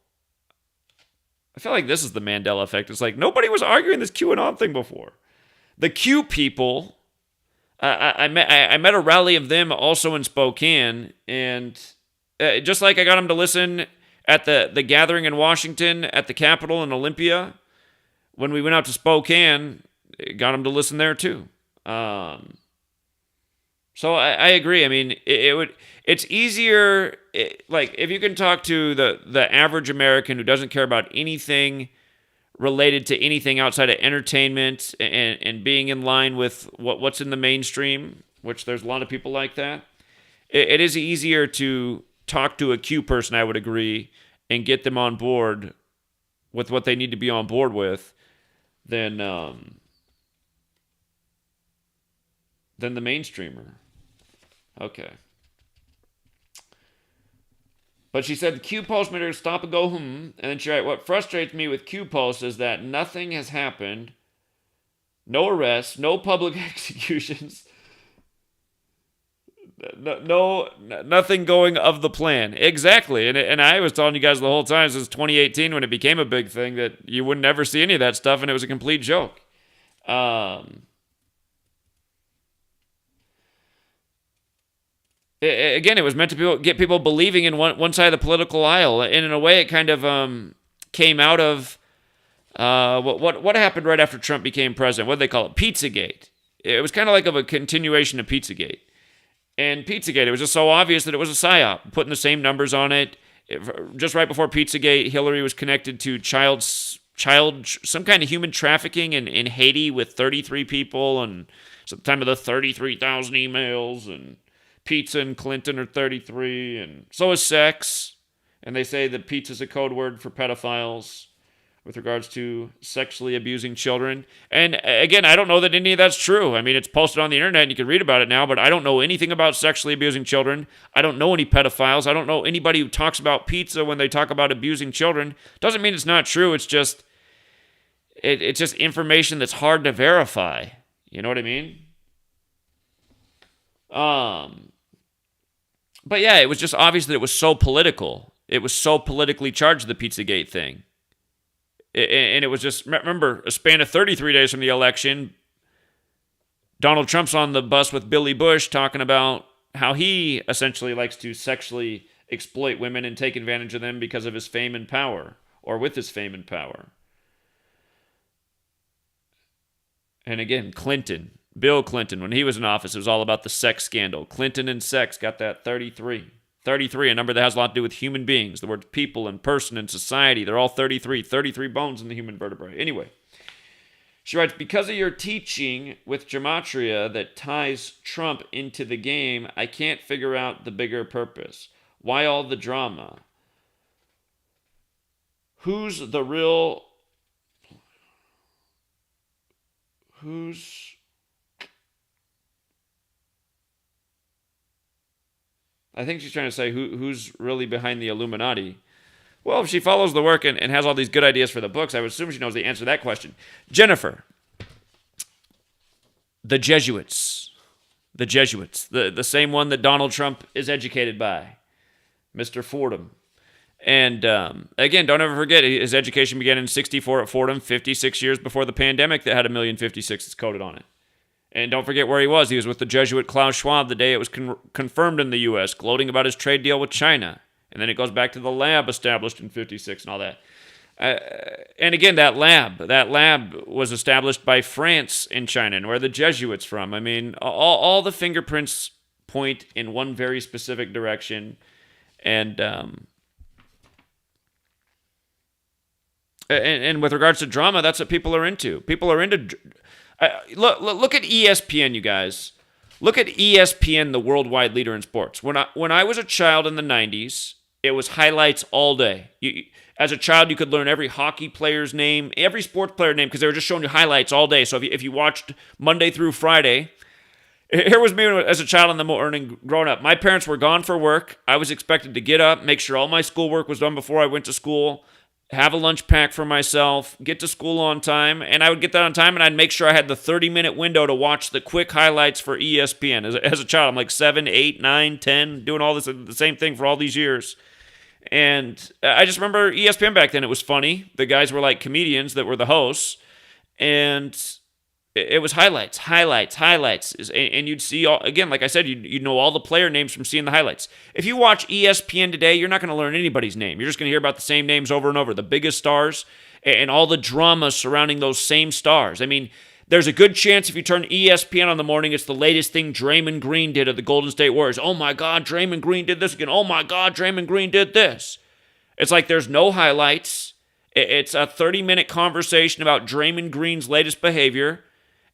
I feel like this is the Mandela effect. It's like nobody was arguing this QAnon thing before. The Q people, I met a rally of them also in Spokane, and just like I got them to listen at the gathering in Washington, at the Capitol in Olympia, when we went out to Spokane, got them to listen there too. So I agree. I mean, it's easier, like if you can talk to the average American who doesn't care about anything related to anything outside of entertainment and being in line with what's in the mainstream, which there's a lot of people like that. It is easier to talk to a Q person, I would agree, and get them on board with what they need to be on board with than the mainstreamer. Okay. But she said the Q post made her stop and go, And then she wrote, what frustrates me with Q posts is that nothing has happened. No arrests, no public executions. No, nothing going of the plan. Exactly. And I was telling you guys the whole time since 2018 when it became a big thing that you would never see any of that stuff and it was a complete joke. Again, it was meant to get people believing in one side of the political aisle. And in a way, it kind of came out of what happened right after Trump became president. What did they call it? Pizzagate. It was kind of like a continuation of Pizzagate. And Pizzagate, it was just so obvious that it was a psyop, putting the same numbers on it. Just right before Pizzagate, Hillary was connected to some kind of human trafficking in Haiti with 33 people, and it's at the time of the 33,000 emails, and pizza and Clinton are 33, and so is sex. And they say that pizza is a code word for pedophiles with regards to sexually abusing children. And again, I don't know that any of that's true. I mean, it's posted on the internet and you can read about it now, but I don't know anything about sexually abusing children. I don't know any pedophiles. I don't know anybody who talks about pizza when they talk about abusing children. Doesn't mean it's not true. It's just information that's hard to verify. You know what I mean? But yeah, it was just obvious that it was so political. It was so politically charged, the Pizzagate thing. And it was just, remember, a span of 33 days from the election, Donald Trump's on the bus with Billy Bush talking about how he essentially likes to sexually exploit women and take advantage of them because of his fame and power, or with his fame and power. And again, Bill Clinton, when he was in office, it was all about the sex scandal. Clinton and sex got that 33. 33, a number that has a lot to do with human beings. The words people and person and society, they're all 33. 33 bones in the human vertebrae. Anyway, she writes, because of your teaching with Gematria that ties Trump into the game, I can't figure out the bigger purpose. Why all the drama? Who's I think she's trying to say who's really behind the Illuminati. Well, if she follows the work and has all these good ideas for the books, I would assume she knows the answer to that question. Jennifer, the Jesuits, the same one that Donald Trump is educated by, Mr. Fordham. And again, don't ever forget, his education began in 1964 at Fordham, 56 years before the pandemic that had 1,000,056 coded on it. And don't forget where he was. He was with the Jesuit Klaus Schwab the day it was confirmed in the U.S., gloating about his trade deal with China. And then it goes back to the lab established in 56 and all that. And again, that lab was established by France and China, and where are the Jesuits from? I mean, all the fingerprints point in one very specific direction. And with regards to drama, that's what people are into. People are into... Look at ESPN, you guys. Look at ESPN, the worldwide leader in sports. When I was a child in the 90s, It was highlights all day. As a child, you could learn every hockey player's name, every sports player name, because they were just showing you highlights all day. So if you watched Monday through Friday, here was me as a child in the morning growing up. My parents were gone for work. I was expected to get up, make sure all my schoolwork was done before I went to school, have a lunch pack for myself, get to school on time, and I would get that on time, and I'd make sure I had the 30-minute window to watch the quick highlights for ESPN. As a child, I'm like 7, 8, 9, 10, doing all this, the same thing for all these years. And I just remember ESPN back then. It was funny. The guys were like comedians that were the hosts, and it was highlights. And you'd see, again, like I said, you'd know all the player names from seeing the highlights. If you watch ESPN today, you're not going to learn anybody's name. You're just going to hear about the same names over and over, the biggest stars, and all the drama surrounding those same stars. I mean, there's a good chance if you turn ESPN on the morning, it's the latest thing Draymond Green did at the Golden State Warriors. Oh my God, Draymond Green did this again. Oh my God, Draymond Green did this. It's like there's no highlights. It's a 30-minute conversation about Draymond Green's latest behavior.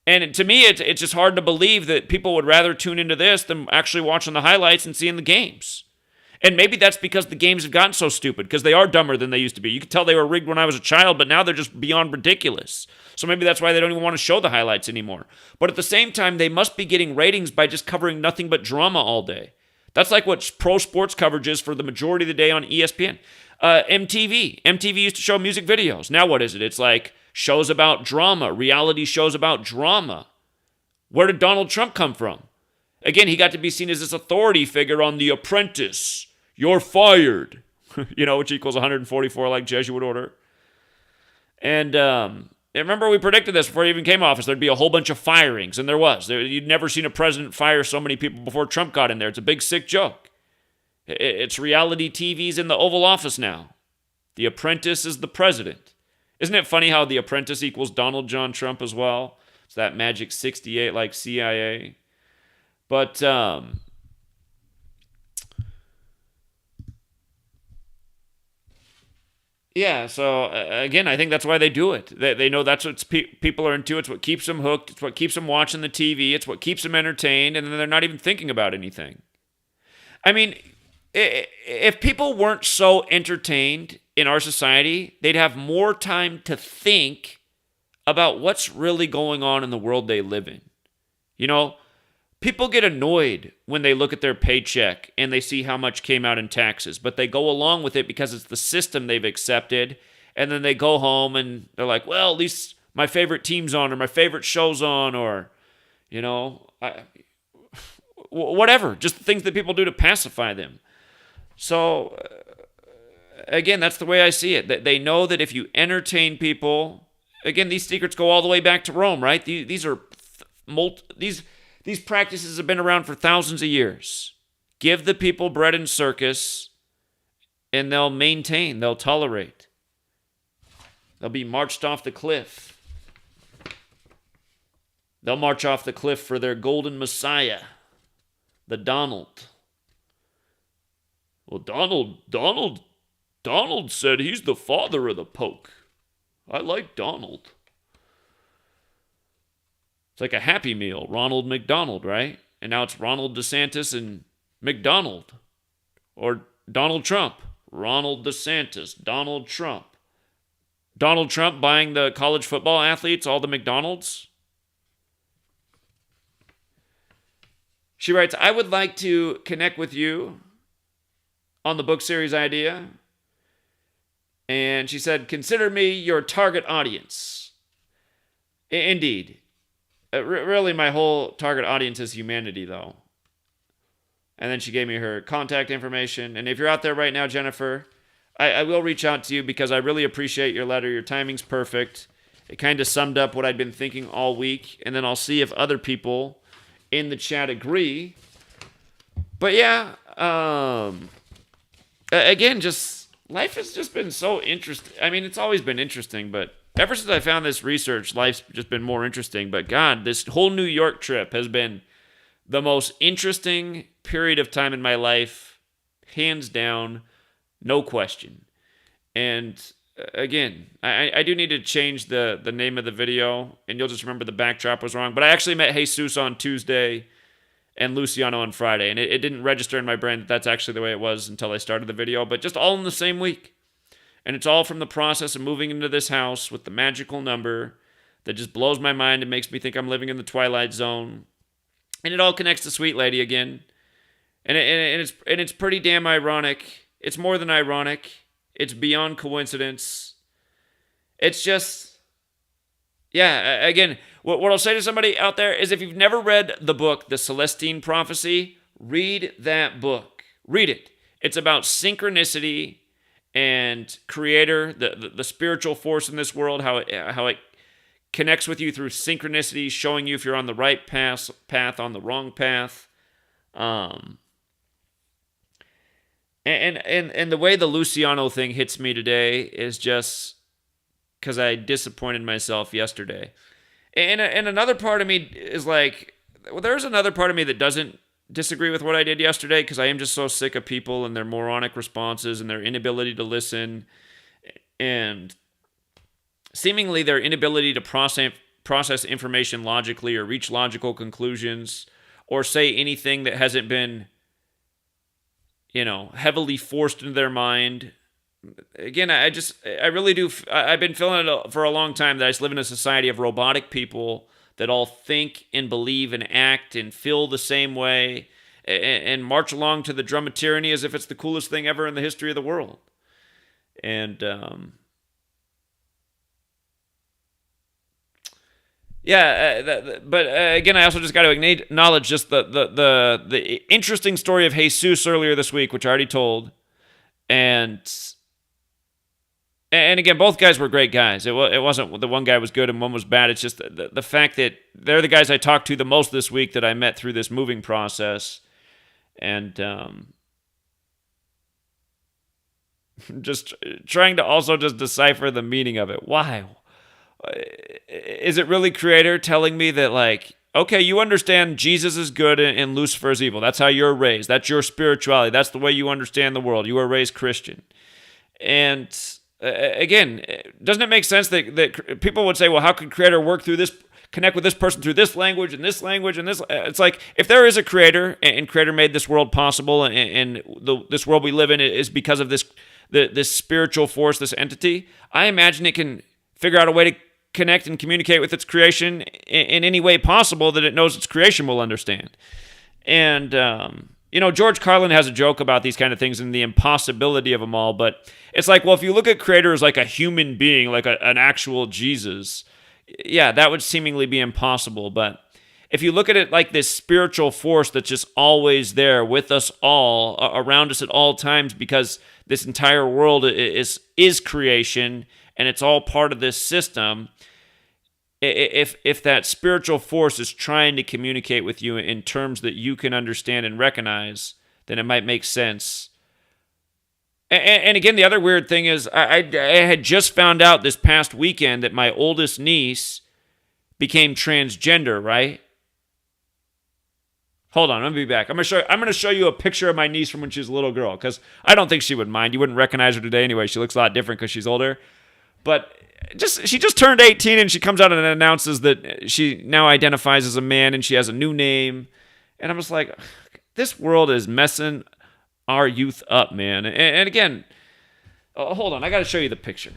And to me, it's just hard to believe that people would rather tune into this than actually watching the highlights and seeing the games. And maybe that's because the games have gotten so stupid, because they are dumber than they used to be. You could tell they were rigged when I was a child, but now they're just beyond ridiculous. So maybe that's why they don't even want to show the highlights anymore. But at the same time, they must be getting ratings by just covering nothing but drama all day. That's like what pro sports coverage is for the majority of the day on ESPN. MTV used to show music videos. Now what is it? It's like shows about drama, reality shows about drama. Where did Donald Trump come from? Again, he got to be seen as this authority figure on The Apprentice. You're fired. Which equals 144 like Jesuit order. And remember we predicted this before he even came to office. There'd be a whole bunch of firings, and there was. You'd never seen a president fire so many people before Trump got in there. It's a big, sick joke. It's reality TV's in the Oval Office now. The Apprentice is the president. Isn't it funny how The Apprentice equals Donald John Trump as well? It's that magic 68 like CIA. But yeah, so again, I think that's why they do it. They know that's what people are into. It's what keeps them hooked. It's what keeps them watching the TV. It's what keeps them entertained, and then they're not even thinking about anything. I mean, if people weren't so entertained in our society, they'd have more time to think about what's really going on in the world they live in. People get annoyed when they look at their paycheck and they see how much came out in taxes, but they go along with it because it's the system they've accepted, and then they go home and they're like, well, at least my favorite team's on, or my favorite show's on, or, whatever, just the things that people do to pacify them. So, again, that's the way I see it. They know that if you entertain people, again, these secrets go all the way back to Rome, right? These practices have been around for thousands of years. Give the people bread and circus, and they'll tolerate. They'll be marched off the cliff. They'll march off the cliff for their golden messiah, the Donald. Well, Donald said he's the father of the poke. I like Donald. It's like a Happy Meal, Ronald McDonald, right? And now it's Ronald DeSantis and McDonald. Or Donald Trump, Ronald DeSantis, Donald Trump. Donald Trump buying the college football athletes all the McDonald's. She writes, I would like to connect with you on the book series idea. And she said, consider me your target audience. Indeed. Really, my whole target audience is humanity, though. And then she gave me her contact information. And if you're out there right now, Jennifer, I will reach out to you because I really appreciate your letter. Your timing's perfect. It kind of summed up what I'd been thinking all week. And then I'll see if other people in the chat agree. But yeah, again, just life has just been so interesting. I mean, it's always been interesting, but ever since I found this research, life's just been more interesting. But God, this whole New York trip has been the most interesting period of time in my life, hands down, no question. And again, I do need to change the name of the video, and you'll just remember the backdrop was wrong. But I actually met Jesus on Tuesday, and Luciano on Friday. And it didn't register in my brain that that's actually the way it was until I started the video, but just all in the same week. And it's all from the process of moving into this house with the magical number that just blows my mind and makes me think I'm living in the Twilight Zone. And it all connects to Sweet Lady again. And it's pretty damn ironic. It's more than ironic. It's beyond coincidence. It's just, yeah, again, what I'll say to somebody out there is if you've never read the book, The Celestine Prophecy, read that book. Read it. It's about synchronicity and creator, the spiritual force in this world, how it connects with you through synchronicity, showing you if you're on the right path, on the wrong path. And the way the Luciano thing hits me today is just because I disappointed myself yesterday. And another part of me is like, well, there's another part of me that doesn't disagree with what I did yesterday because I am just so sick of people and their moronic responses and their inability to listen and seemingly their inability to process information logically or reach logical conclusions or say anything that hasn't been, heavily forced into their mind. Again, I really do. I've been feeling it for a long time that I just live in a society of robotic people that all think and believe and act and feel the same way and march along to the drum of tyranny as if it's the coolest thing ever in the history of the world. And, but again, I also just got to acknowledge just the interesting story of Jesus earlier this week, which I already told. And again, both guys were great guys. It wasn't the one guy was good and one was bad. It's just the fact that they're the guys I talked to the most this week that I met through this moving process. And just trying to also just decipher the meaning of it. Why? Is it really creator telling me that, like, okay, you understand Jesus is good and Lucifer is evil. That's how you're raised. That's your spirituality. That's the way you understand the world. You were raised Christian. And again, doesn't it make sense that people would say, well, how could creator work through this, connect with this person through this language and this language and this? It's like, if there is a creator and creator made this world possible and this world we live in is because of this spiritual force, this entity, I imagine it can figure out a way to connect and communicate with its creation in any way possible that it knows its creation will understand. And, George Carlin has a joke about these kind of things and the impossibility of them all, but it's like, well, if you look at creator as like a human being, like an actual Jesus, yeah, that would seemingly be impossible. But if you look at it like this spiritual force that's just always there with us all, around us at all times, because this entire world is creation and it's all part of this system. If that spiritual force is trying to communicate with you in terms that you can understand and recognize, then it might make sense. And again, the other weird thing is I had just found out this past weekend that my oldest niece became transgender, right? Hold on, I'm gonna be back. I'm gonna show you a picture of my niece from when she was a little girl, because I don't think she would mind. You wouldn't recognize her today anyway. She looks a lot different because she's older. But she just turned 18 and she comes out and announces that she now identifies as a man and she has a new name. And I'm just like, this world is messing our youth up, man. And again, hold on, I got to show you the picture.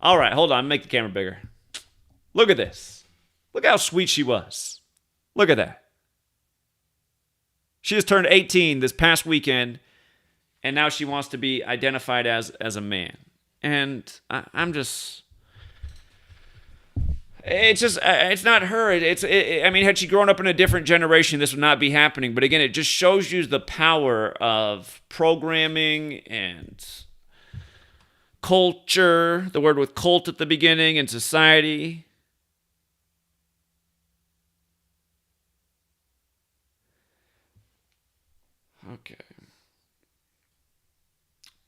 All right, hold on. Make the camera bigger. Look at this. Look how sweet she was. Look at that. She just turned 18 this past weekend, and now she wants to be identified as a man. And I'm just... It's not her. I mean, had she grown up in a different generation, this would not be happening. But again, it just shows you the power of programming and culture, the word with cult at the beginning, and society. Okay.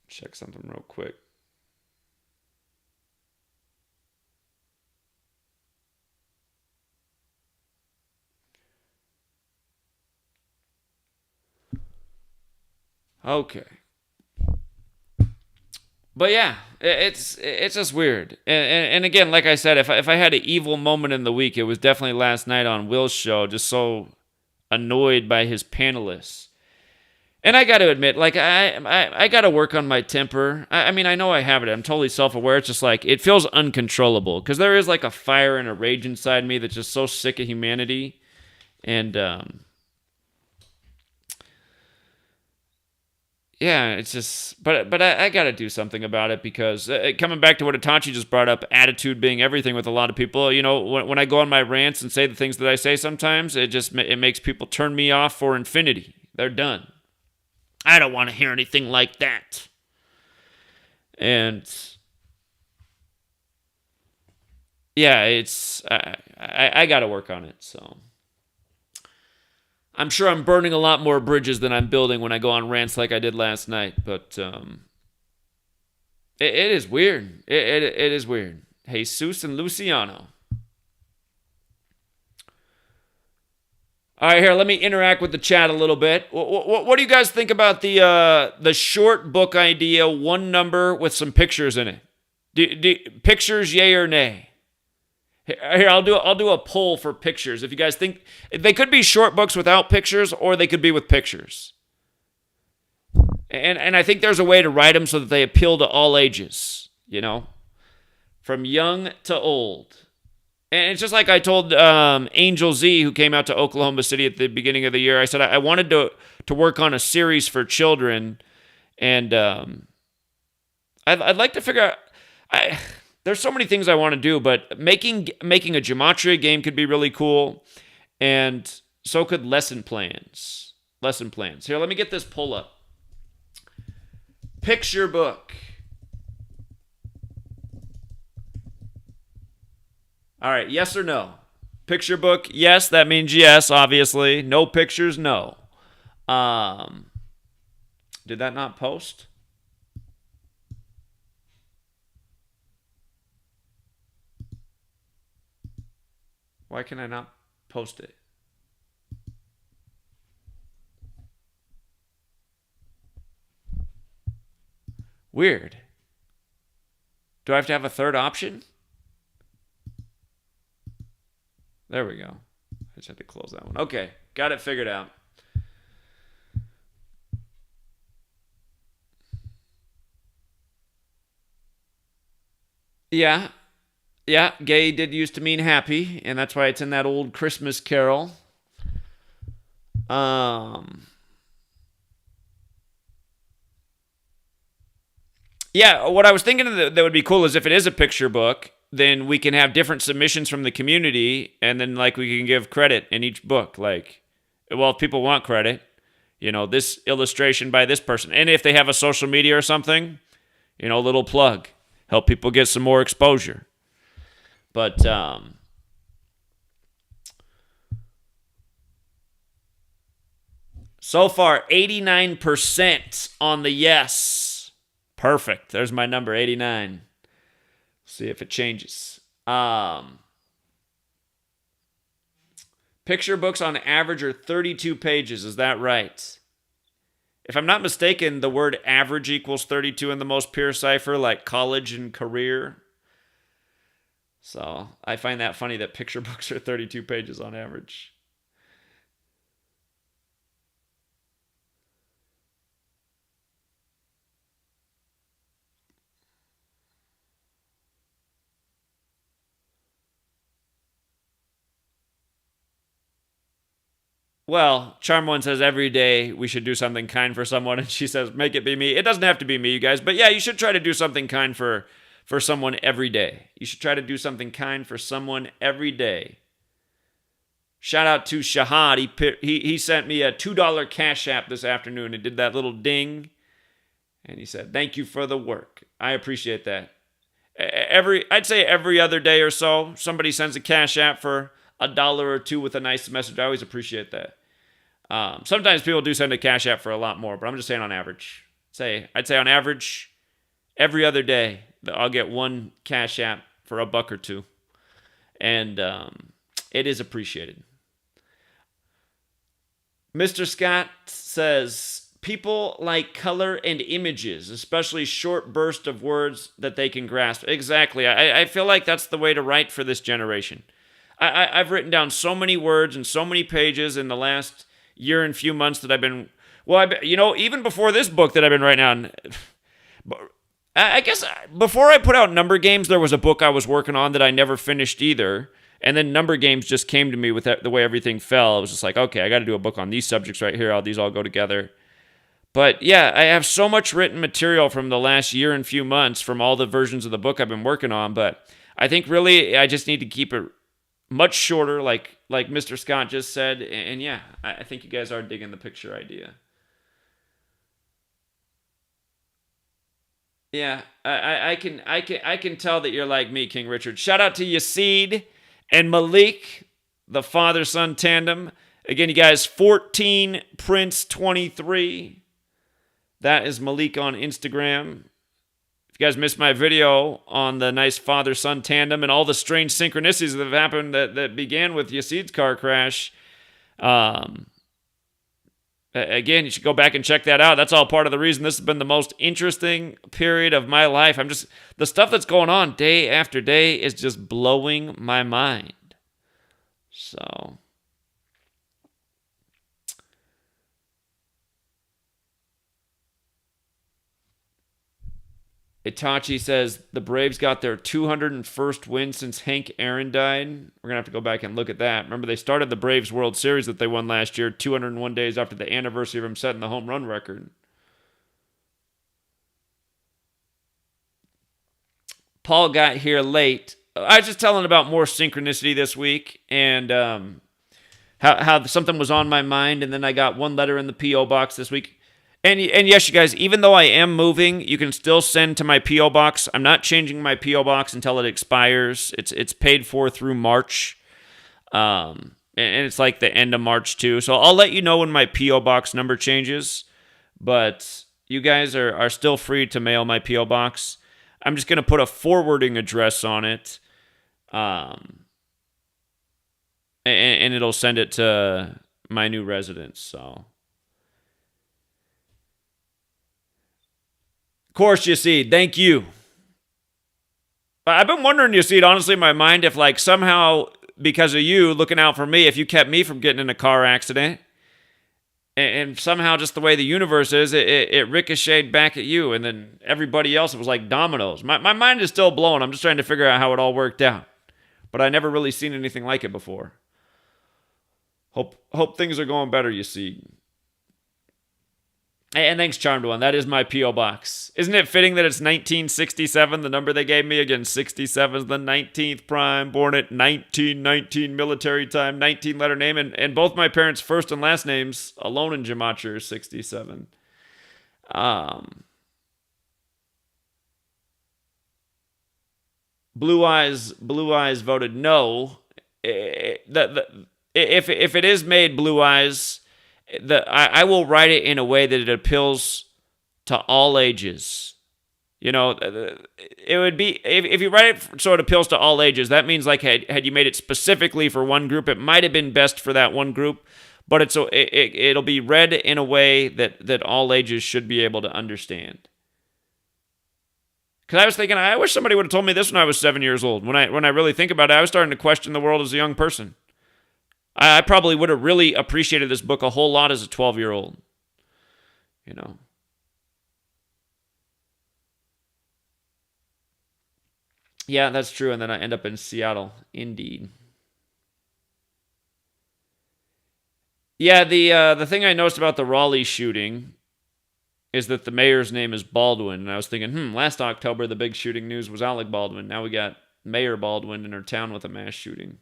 Check something real quick. Okay. But yeah, it's just weird. And again, like I said, if I had an evil moment in the week, it was definitely last night on Will's show. Just so annoyed by his panelists. And I got to admit, like I got to work on my temper. I mean, I know I have it. I'm totally self-aware. It's just like it feels uncontrollable because there is like a fire and a rage inside me that's just so sick of humanity. And yeah, it's just, but I got to do something about it because coming back to what Itachi just brought up, attitude being everything with a lot of people. You know, when I go on my rants and say the things that I say, sometimes it makes people turn me off for infinity. They're done. I don't want to hear anything like that. And yeah, it's I got to work on it. So I'm sure I'm burning a lot more bridges than I'm building when I go on rants like I did last night. But it is weird. It is weird. Jesus and Luciano. All right, here, let me interact with the chat a little bit. What do you guys think about the short book idea, one number with some pictures in it? Pictures, yay or nay? Here, I'll do a poll for pictures. If you guys think they could be short books without pictures, or they could be with pictures. And I think there's a way to write them so that they appeal to all ages. You know, from young to old. And it's just like I told Angel Z, who came out to Oklahoma City at the beginning of the year. I said I wanted to work on a series for children, and I'd like to figure out. There's so many things I want to do, but making a Gematria game could be really cool, and so could lesson plans. Lesson plans. Here, let me get this pull up. Picture book. All right, yes or no? Picture book, yes, that means yes, obviously. No pictures, no. Did that not post? Why can I not post it? Weird. Do I have to have a third option? There we go. I just had to close that one. Okay, got it figured out. Yeah, gay did used to mean happy, and that's why it's in that old Christmas carol. Yeah, what I was thinking that would be cool is if it is a picture book, then we can have different submissions from the community, and then like we can give credit in each book. Like, well, if people want credit, you know, this illustration by this person, and if they have a social media or something, you know, a little plug, help people get some more exposure. But so far, 89% on the yes. Perfect. There's my number, 89. See if it changes. Picture books on average are 32 pages. Is that right? If I'm not mistaken, the word average equals 32 in the most pure cipher, like college and career. So I find that funny that picture books are 32 pages on average. Well, Charm One says every day we should do something kind for someone, and she says, make it be me. It doesn't have to be me, you guys, but yeah, you should try to do something kind for someone every day. You should try to do something kind for someone every day. Shout out to Shahad. He sent me a $2 Cash App this afternoon and did that little ding, and he said, thank you for the work. I appreciate that. I'd say every other day or so, somebody sends a Cash App for $1 or $2 with a nice message. I always appreciate that. Sometimes people do send a Cash App for a lot more, but I'm just saying on average. I'd say on average, every other day, I'll get one Cash App for $1 or $2. And it is appreciated. Mr. Scott says, people like color and images, especially short bursts of words that they can grasp. Exactly. I feel like that's the way to write for this generation. I've written down so many words and so many pages in the last year and few months that I've been, even before this book that I've been writing on. I guess before I put out Number Games, there was a book I was working on that I never finished either. And then Number Games just came to me with the way everything fell. It was just like, okay, I got to do a book on these subjects right here. How these all go together. But yeah, I have so much written material from the last year and few months from all the versions of the book I've been working on. But I think really I just need to keep it much shorter, like Mr. Scott just said. And yeah, I think you guys are digging the picture idea. Yeah, I can tell that you're like me, King Richard. Shout out to Yasid and Malik, the father-son tandem. Again, you guys, 14 Prince 23. That is Malik on Instagram. If you guys missed my video on the nice father-son tandem and all the strange synchronicities that have happened that began with Yasid's car crash, again, you should go back and check that out. That's all part of the reason this has been the most interesting period of my life. The stuff that's going on day after day is just blowing my mind. So, Itachi says the Braves got their 201st win since Hank Aaron died. We're going to have to go back and look at that. Remember, they started the Braves World Series that they won last year 201 days after the anniversary of him setting the home run record. Paul got here late. I was just telling about more synchronicity this week and how something was on my mind, and then I got one letter in the P.O. box this week. And yes, you guys, even though I am moving, you can still send to my P.O. box. I'm not changing my P.O. box until it expires. It's paid for through March. And it's like the end of March too. So I'll let you know when my P.O. box number changes. But you guys are still free to mail my P.O. box. I'm just going to put a forwarding address on it. And it'll send it to my new residence, so... Of course, Yasid, thank you. But I've been wondering, Yasid, honestly, in my mind, if like somehow, because of you looking out for me, if you kept me from getting in a car accident, and somehow just the way the universe is, it ricocheted back at you, and then everybody else, it was like dominoes. My mind is still blown. I'm just trying to figure out how it all worked out. But I never really seen anything like it before. Hope things are going better, Yasid. And thanks, Charmed One. That is my P.O. box. Isn't it fitting that it's 1967, the number they gave me? Again, 67 is the 19th prime, born at 1919 military time, 19-letter name, and both my parents' first and last names, alone in Gematria, are 67. Blue Eyes voted no. If it is made Blue Eyes... I will write it in a way that it appeals to all ages. You know, it would be, if you write it so it appeals to all ages, that means like had you made it specifically for one group, it might have been best for that one group, but it'll be read in a way that all ages should be able to understand. Because I was thinking, I wish somebody would have told me this when I was 7 years old. When I really think about it, I was starting to question the world as a young person. I probably would have really appreciated this book a whole lot as a 12-year-old. You know. Yeah, that's true. And then I end up in Seattle. Indeed. Yeah, the thing I noticed about the Raleigh shooting is that the mayor's name is Baldwin. And I was thinking, last October the big shooting news was Alec Baldwin. Now we got Mayor Baldwin in her town with a mass shooting.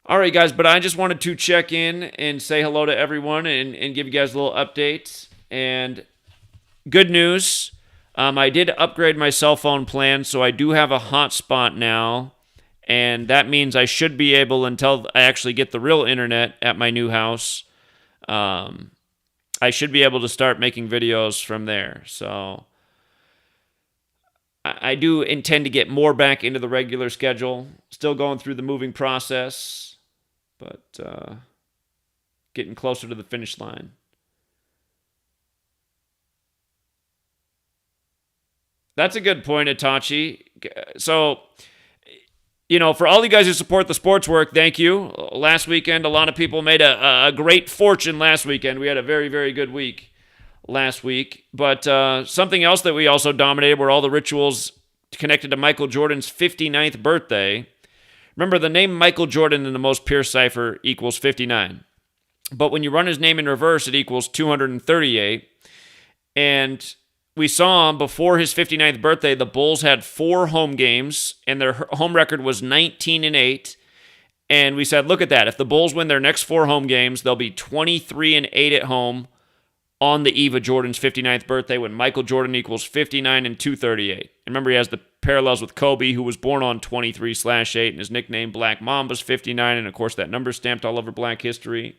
All right, guys, but I just wanted to check in and say hello to everyone and give you guys a little update. And good news, I did upgrade my cell phone plan, so I do have a hotspot now. And that means I should be able, until I actually get the real internet at my new house, I should be able to start making videos from there. So I do intend to get more back into the regular schedule. Still going through the moving process. But getting closer to the finish line. That's a good point, Itachi. So, for all you guys who support the sports work, thank you. Last weekend, a lot of people made a great fortune last weekend. We had a very, very good week last week. But something else that we also dominated were all the rituals connected to Michael Jordan's 59th birthday. Remember, the name Michael Jordan in the most pure cipher equals 59. But when you run his name in reverse, it equals 238. And we saw before his 59th birthday, the Bulls had 4 home games, and their home record was 19-8. And we said, look at that. If the Bulls win their next 4 home games, they'll be 23-8 at home on the eve of Jordan's 59th birthday, when Michael Jordan equals 59 and 238. And remember, he has the parallels with Kobe, who was born on 23/8, and his nickname Black Mamba's 59, and of course that number stamped all over Black history.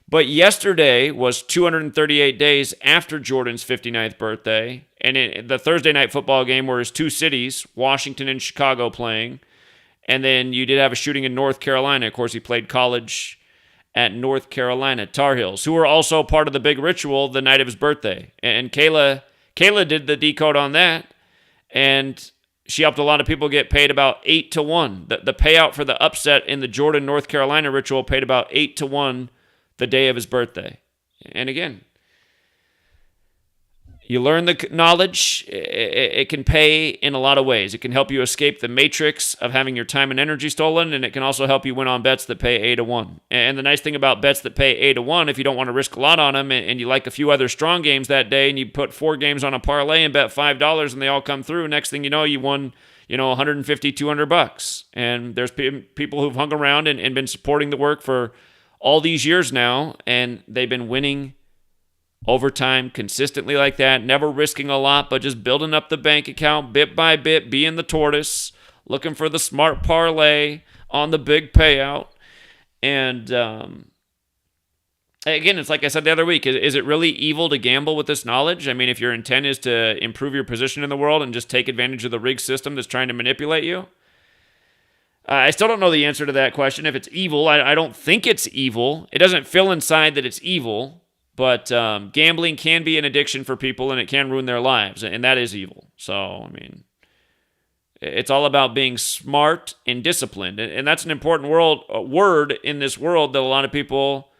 But yesterday was 238 days after Jordan's 59th birthday, and the Thursday night football game were his 2 cities, Washington and Chicago, playing. And then you did have a shooting in North Carolina. Of course, he played college at North Carolina, Tar Heels, who were also part of the big ritual the night of his birthday. And Kayla did the decode on that, and she helped a lot of people get paid about 8-1. The payout for the upset in the Jordan, North Carolina ritual paid about 8-1 the day of his birthday. And again, you learn the knowledge. It can pay in a lot of ways. It can help you escape the matrix of having your time and energy stolen, and it can also help you win on bets that pay 8-1. And the nice thing about bets that pay 8-1, if you don't want to risk a lot on them, and you like a few other strong games that day, and you put 4 games on a parlay and bet $5, and they all come through, next thing you know, you won, $150, $200. And there's people who've hung around and been supporting the work for all these years now, and they've been winning over time consistently like that, never risking a lot, but just building up the bank account bit by bit, being the tortoise, looking for the smart parlay on the big payout. And again, it's like I said the other week, is it really evil to gamble with this knowledge? I mean, if your intent is to improve your position in the world and just take advantage of the rigged system that's trying to manipulate you? I still don't know the answer to that question. If it's evil, I don't think it's evil. It doesn't feel inside that it's evil. But gambling can be an addiction for people, and it can ruin their lives, and that is evil. So, I mean, it's all about being smart and disciplined, and that's an important word in this world that a lot of people,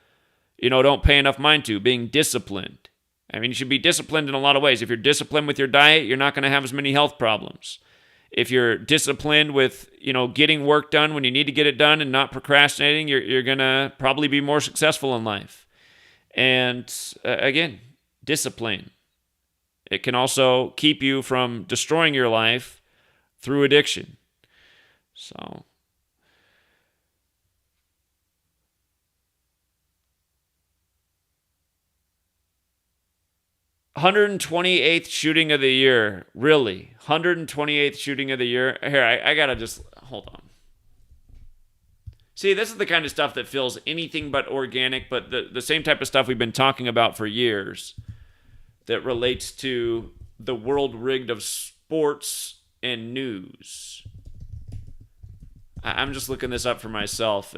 don't pay enough mind to, being disciplined. I mean, you should be disciplined in a lot of ways. If you're disciplined with your diet, you're not going to have as many health problems. If you're disciplined with, getting work done when you need to get it done and not procrastinating, you're going to probably be more successful in life. And again, discipline. It can also keep you from destroying your life through addiction. So, $128th shooting of the year. Really? 128th shooting of the year? Here, I gotta just, hold on. See, this is the kind of stuff that feels anything but organic, but the same type of stuff we've been talking about for years that relates to the world rigged of sports and news. I'm just looking this up for myself.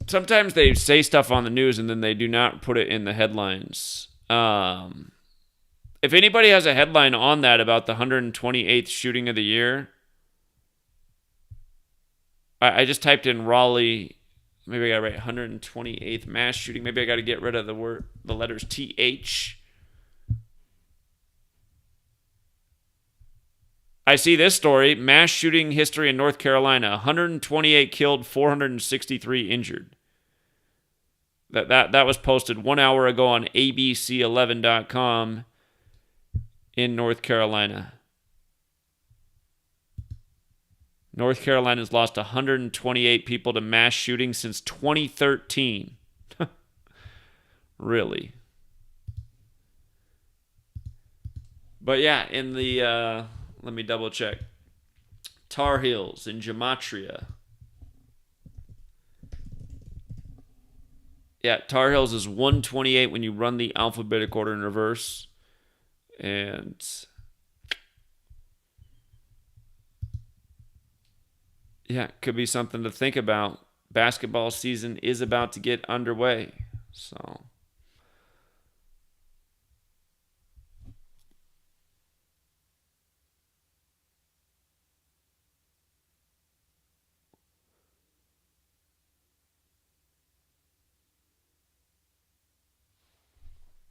Sometimes they say stuff on the news and then they do not put it in the headlines. If anybody has a headline on that about the 128th shooting of the year, I just typed in Raleigh. Maybe I got to write 128th mass shooting. Maybe I got to get rid of the letters TH. I see this story, mass shooting history in North Carolina, 128 killed, 463 injured. That was posted 1 hour ago on ABC11.com. in North Carolina. North Carolina's lost 128 people to mass shootings since 2013. Really. But yeah, in the, let me double check. Tar Heels in Gematria. Yeah, Tar Heels is 128 when you run the alphabetic order in reverse. And Yeah, could be something to think about. Basketball season is about to get underway. So,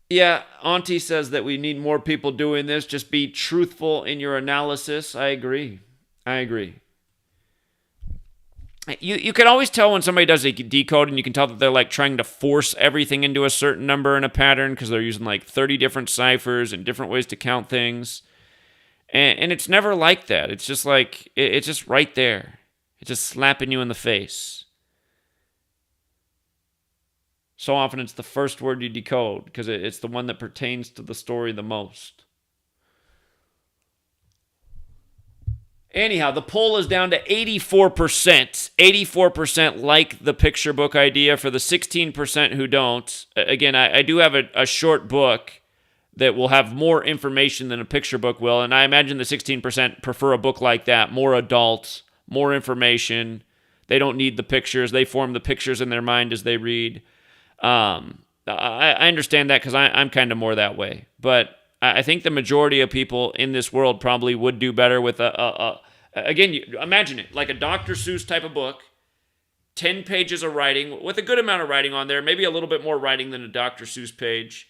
yeah, Auntie says that we need more people doing this. Just be truthful in your analysis. I agree. I agree. You can always tell when somebody does a decode, and you can tell that they're like trying to force everything into a certain number and a pattern because they're using like 30 different ciphers and different ways to count things. And it's never like that. It's just like, it's just right there. It's just slapping you in the face. So often it's the first word you decode because it's the one that pertains to the story the most. Anyhow, the poll is down to 84%. 84% like the picture book idea for the 16% who don't. Again, I do have a short book that will have more information than a picture book will, and I imagine the 16% prefer a book like that, more adult, more information. They don't need the pictures. They form the pictures in their mind as they read. I understand that because I'm kind of more that way. But I think the majority of people in this world probably would do better with again, imagine it, like a Dr. Seuss type of book, 10 pages of writing, with a good amount of writing on there, maybe a little bit more writing than a Dr. Seuss page,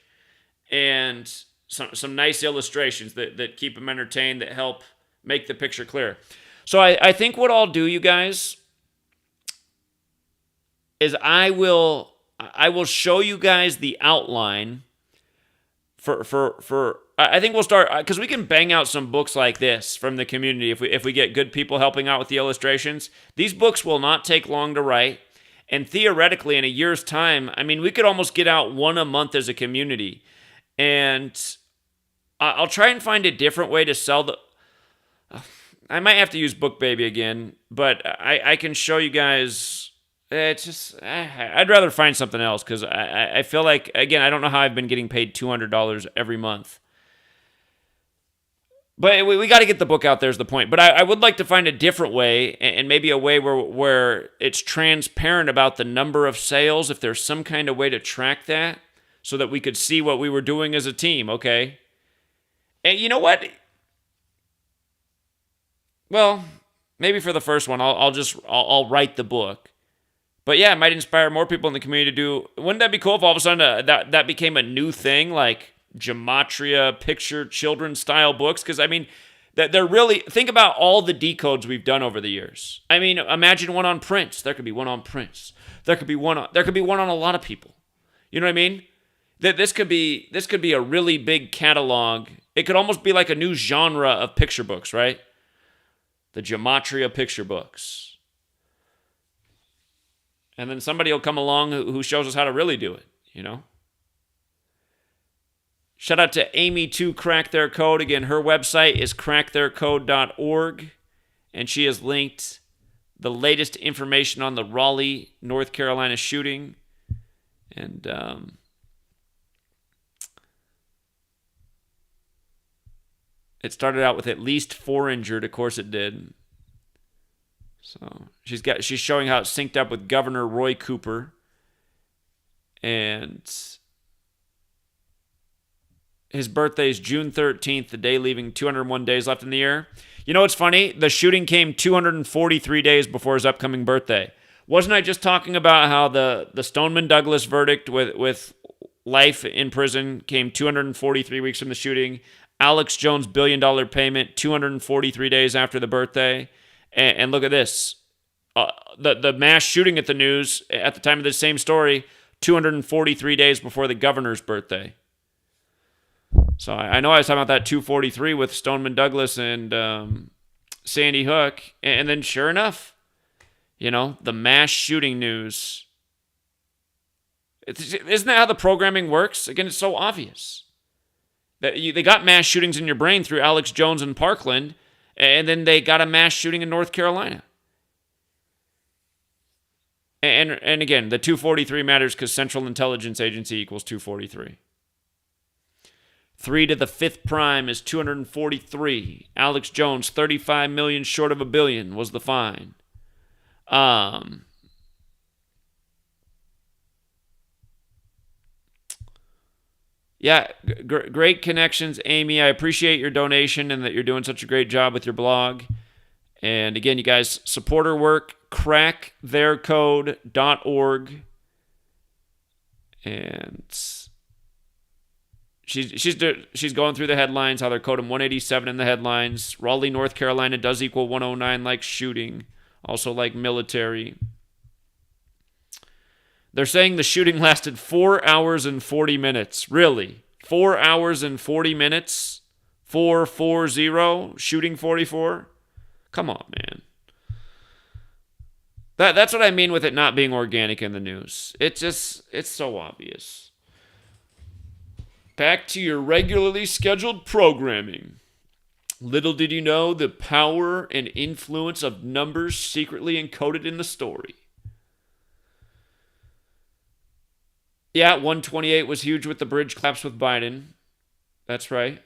and some nice illustrations that keep them entertained, that help make the picture clear. So I think what I'll do, you guys, is I will show you guys the outline for I think we'll start, because we can bang out some books like this from the community if we get good people helping out with the illustrations. These books will not take long to write, and theoretically in a year's time, I mean, we could almost get out one a month as a community. And I'll try and find a different way to sell the... I might have to use BookBaby again, but I can show you guys... It's just... I'd rather find something else, because I feel like, again, I don't know how I've been getting paid $200 every month. But we got to get the book out there is the point. But I would like to find a different way, and maybe a way where it's transparent about the number of sales, if there's some kind of way to track that, so that we could see what we were doing as a team, okay? And you know what? Well, maybe for the first one, I'll write the book. But yeah, it might inspire more people in the community to do... Wouldn't that be cool if all of a sudden that became a new thing, like Gematria picture children's style books? Because I mean, that they're really... Think about all the decodes we've done over the years. I mean, imagine one on Prince. There could be one on Prince. There could be one on a lot of people. You know what I mean? That this could be a really big catalog. It could almost be like a new genre of picture books, right? The Gematria picture books. And then somebody will come along who shows us how to really do it, you know? Shout out to Amy to Crack Their Code. Again, her website is cracktheircode.org, and she has linked the latest information on the Raleigh, North Carolina shooting. And it started out with at least 4 injured. Of course it did. So she's showing how it's synced up with Governor Roy Cooper. And his birthday is June 13th, the day leaving 201 days left in the year. You know what's funny? The shooting came 243 days before his upcoming birthday. Wasn't I just talking about how the Stoneman Douglas verdict with life in prison came 243 weeks from the shooting? Alex Jones' $1 billion payment 243 days after the birthday. And look at this. The mass shooting at the news at the time of the same story, 243 days before the governor's birthday. So I know I was talking about that 243 with Stoneman Douglas and Sandy Hook. And then sure enough, you know, the mass shooting news. Isn't that how the programming works? Again, it's so obvious. They got mass shootings in your brain through Alex Jones and Parkland, and then they got a mass shooting in North Carolina. And again, the 243 matters because Central Intelligence Agency equals 243. 3 to the 5th prime is 243. Alex Jones, 35 million short of $1 billion was the fine. Um, yeah, great connections, Amy. I appreciate your donation and that you're doing such a great job with your blog. And again, you guys support her work, cracktheircode.org. And she's going through the headlines, how they're coding 187 in the headlines. Raleigh, North Carolina does equal 109 like shooting, also like military. They're saying the shooting lasted 4 hours and 40 minutes. Really? 4 hours and 40 minutes? 440, shooting 44? Come on, man. That's what I mean with it not being organic in the news. It's so obvious. Back to your regularly scheduled programming. Little did you know the power and influence of numbers secretly encoded in the story. Yeah, 128 was huge with the bridge collapse with Biden. That's right.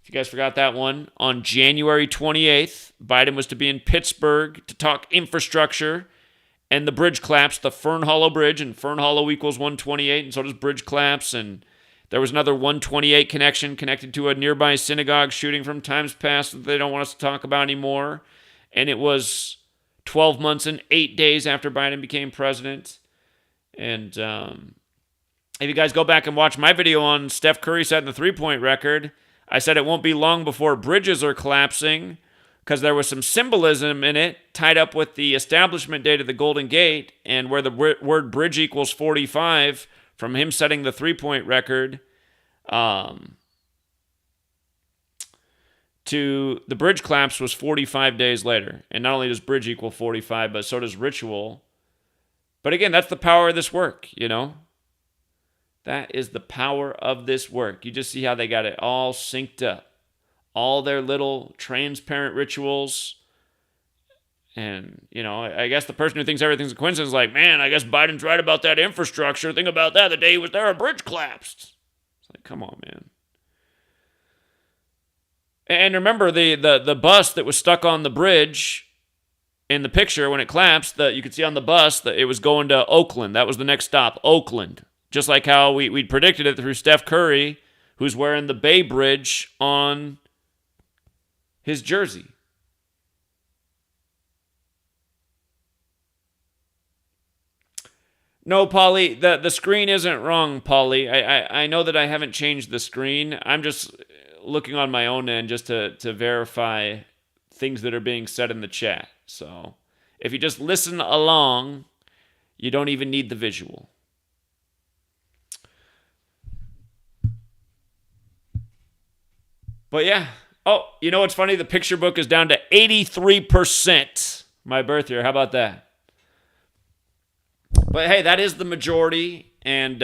If you guys forgot that one, on January 28th, Biden was to be in Pittsburgh to talk infrastructure, and the bridge collapsed, the Fern Hollow Bridge, and Fern Hollow equals 128, and so does bridge collapse, and there was another 128 connection connected to a nearby synagogue shooting from times past that they don't want us to talk about anymore, and it was 12 months and 8 days after Biden became president. And if you guys go back and watch my video on Steph Curry setting the three-point record, I said it won't be long before bridges are collapsing because there was some symbolism in it tied up with the establishment date of the Golden Gate and where the word bridge equals 45 from him setting the three-point record to the bridge collapse was 45 days later. And not only does bridge equal 45, but so does ritual. But again, that's the power of this work, you know? That is the power of this work. You just see how they got it all synced up. All their little transparent rituals. And, you know, I guess the person who thinks everything's a coincidence is like, man, I guess Biden's right about that infrastructure. Think about that. The day he was there, a bridge collapsed. It's like, come on, man. And remember the bus that was stuck on the bridge in the picture when it collapsed, that you could see on the bus that it was going to Oakland. That was the next stop, Oakland. Just like how we'd predicted it through Steph Curry, who's wearing the Bay Bridge on his jersey. No, Polly, the screen isn't wrong, Polly. I know that I haven't changed the screen. I'm just looking on my own end just to verify things that are being said in the chat. So if you just listen along, you don't even need the visual. But yeah. Oh, you know what's funny? The picture book is down to 83%. My birth year. How about that? But hey, that is the majority. And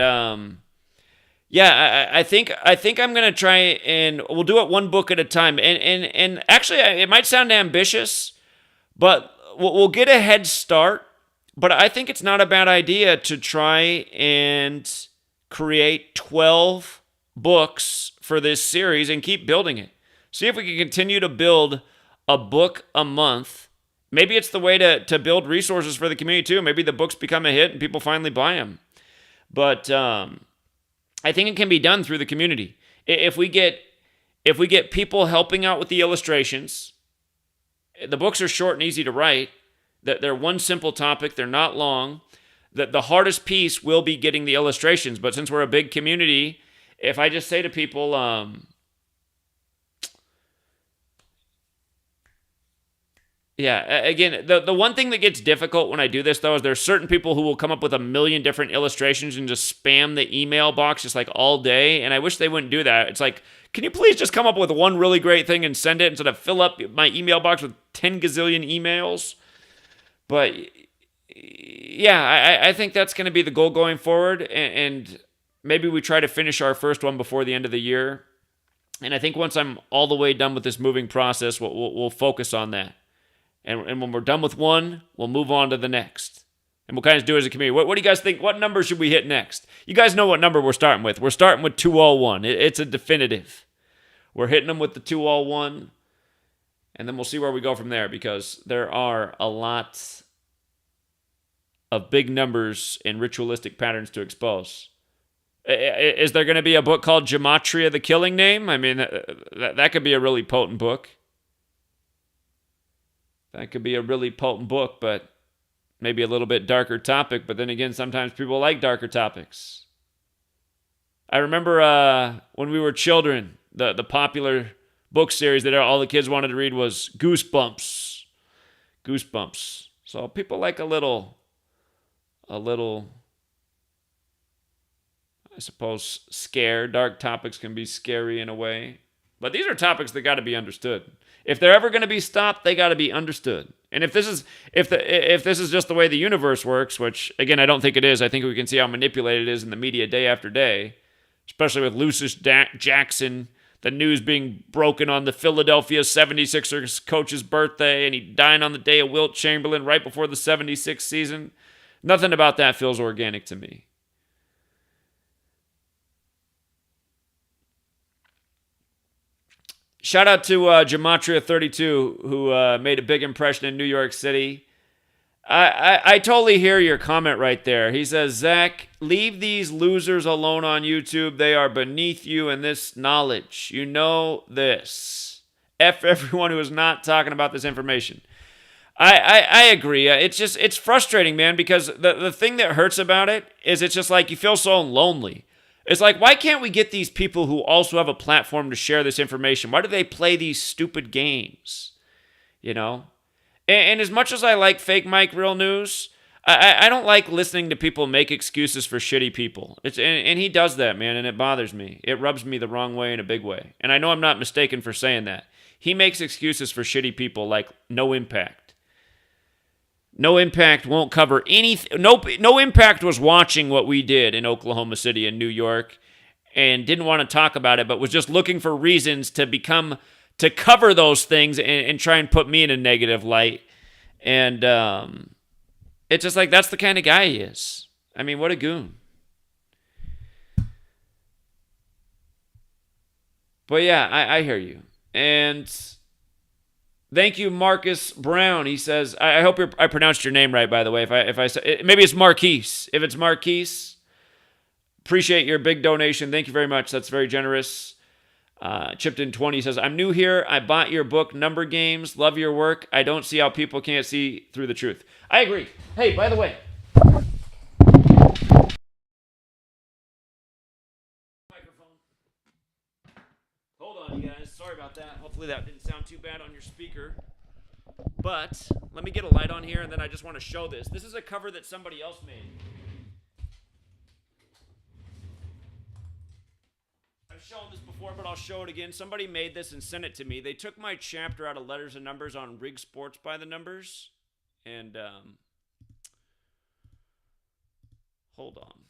yeah, I think I'm gonna try and we'll do it one book at a time. And actually, it might sound ambitious, but we'll get a head start. But I think it's not a bad idea to try and create 12 books for this series and keep building it. See if we can continue to build a book a month. Maybe it's the way to build resources for the community too. Maybe the books become a hit and people finally buy them. But I think it can be done through the community. If we get people helping out with the illustrations, the books are short and easy to write. They're one simple topic. They're not long. The hardest piece will be getting the illustrations. But since we're a big community, if I just say to people, yeah, again, the one thing that gets difficult when I do this, though, is there's certain people who will come up with a million different illustrations and just spam the email box just like all day, and I wish they wouldn't do that. It's like, can you please just come up with one really great thing and send it instead of fill up my email box with 10 gazillion emails? But yeah, I think that's going to be the goal going forward, and maybe we try to finish our first one before the end of the year. And I think once I'm all the way done with this moving process, we'll focus on that. And when we're done with one, we'll move on to the next. And we'll kind of do it as a community. What do you guys think? What number should we hit next? You guys know what number we're starting with. We're starting with 201. It's a definitive. We're hitting them with the 201. And then we'll see where we go from there, because there are a lot of big numbers and ritualistic patterns to expose. Is there going to be a book called Gematria, the Killing Name? I mean, that could be a really potent book. That could be a really potent book, but maybe a little bit darker topic. But then again, sometimes people like darker topics. I remember when we were children, the popular book series that all the kids wanted to read was Goosebumps. Goosebumps. So people like a little, I suppose, scare. Dark topics can be scary in a way. But these are topics that got to be understood. If they're ever going to be stopped, they got to be understood. And if this is just the way the universe works, which again I don't think it is, I think we can see how manipulated it is in the media day after day, especially with Lucius Jackson, the news being broken on the Philadelphia 76ers coach's birthday, and he dying on the day of Wilt Chamberlain right before the 76th season. Nothing about that feels organic to me. Shout out to Gematria32, who made a big impression in New York City. I totally hear your comment right there. He says, Zach, leave these losers alone on YouTube. They are beneath you in this knowledge. You know this. F everyone who is not talking about this information. I agree. It's frustrating, man, because the thing that hurts about it is it's just like you feel so lonely. It's like, why can't we get these people who also have a platform to share this information? Why do they play these stupid games? You know? And as much as I like Fake Mike Real News, I don't like listening to people make excuses for shitty people. And he does that, man, and it bothers me. It rubs me the wrong way in a big way. And I know I'm not mistaken for saying that. He makes excuses for shitty people like No Impact. No Impact won't cover anything. No Impact was watching what we did in Oklahoma City and New York and didn't want to talk about it, but was just looking for reasons to cover those things and try and put me in a negative light. And it's just like, that's the kind of guy he is. I mean, what a goon. But yeah, I hear you. And thank you, Marcus Brown. He says, I hope I pronounced your name right, by the way. If I say, maybe it's Marquise. If it's Marquise, appreciate your big donation. Thank you very much. That's very generous. Chipped in 20 says, I'm new here. I bought your book, Number Games. Love your work. I don't see how people can't see through the truth. I agree. Hey, by the way. Microphone. Hold on, you guys. Sorry about that. Hopefully that didn't sound too bad on your speaker. But let me get a light on here, and then I just want to show this. This is a cover that somebody else made. I've shown this before, but I'll show it again. Somebody made this and sent it to me. They took my chapter out of Letters and Numbers on Rig Sports by the Numbers. And, hold on.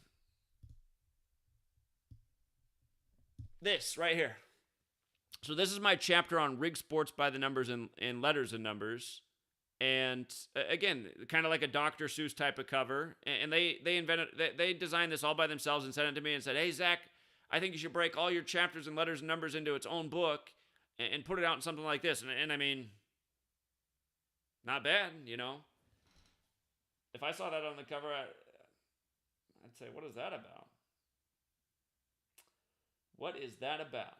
This right here. So this is my chapter on Rig Sports by the Numbers and Letters and Numbers. And again, kind of like a Dr. Seuss type of cover. And they designed this all by themselves and sent it to me and said, hey, Zach, I think you should break all your chapters and letters and numbers into its own book and put it out in something like this. And I mean, not bad, you know. If I saw that on the cover, I'd say, what is that about? What is that about?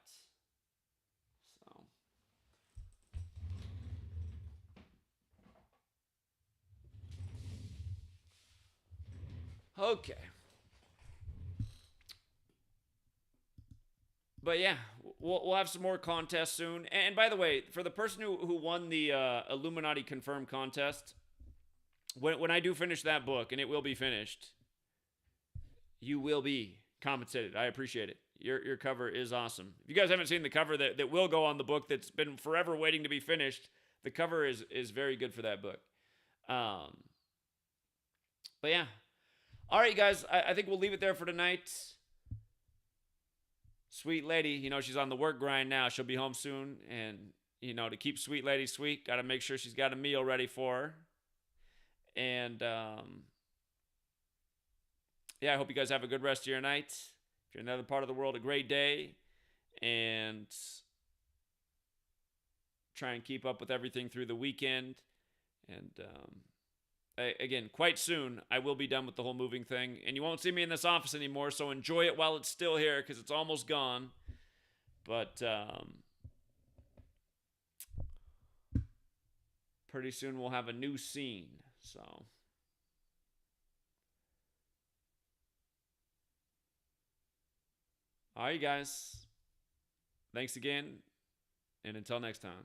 So, okay. But yeah, we'll have some more contests soon. And by the way, for the person who won the Illuminati Confirmed contest, when I do finish that book, and it will be finished, you will be compensated. I appreciate it. Your cover is awesome. If you guys haven't seen the cover that will go on the book that's been forever waiting to be finished, the cover is very good for that book. But yeah. All right, you guys, I think we'll leave it there for tonight. Sweet lady, you know, she's on the work grind now. She'll be home soon. And, you know, to keep Sweet Lady sweet, got to make sure she's got a meal ready for her. And, yeah, I hope you guys have a good rest of your night. If you're in another part of the world, a great day. And try and keep up with everything through the weekend. And again, quite soon, I will be done with the whole moving thing, and you won't see me in this office anymore. So enjoy it while it's still here, because it's almost gone. But pretty soon we'll have a new scene. So, all right, guys. Thanks again, and until next time.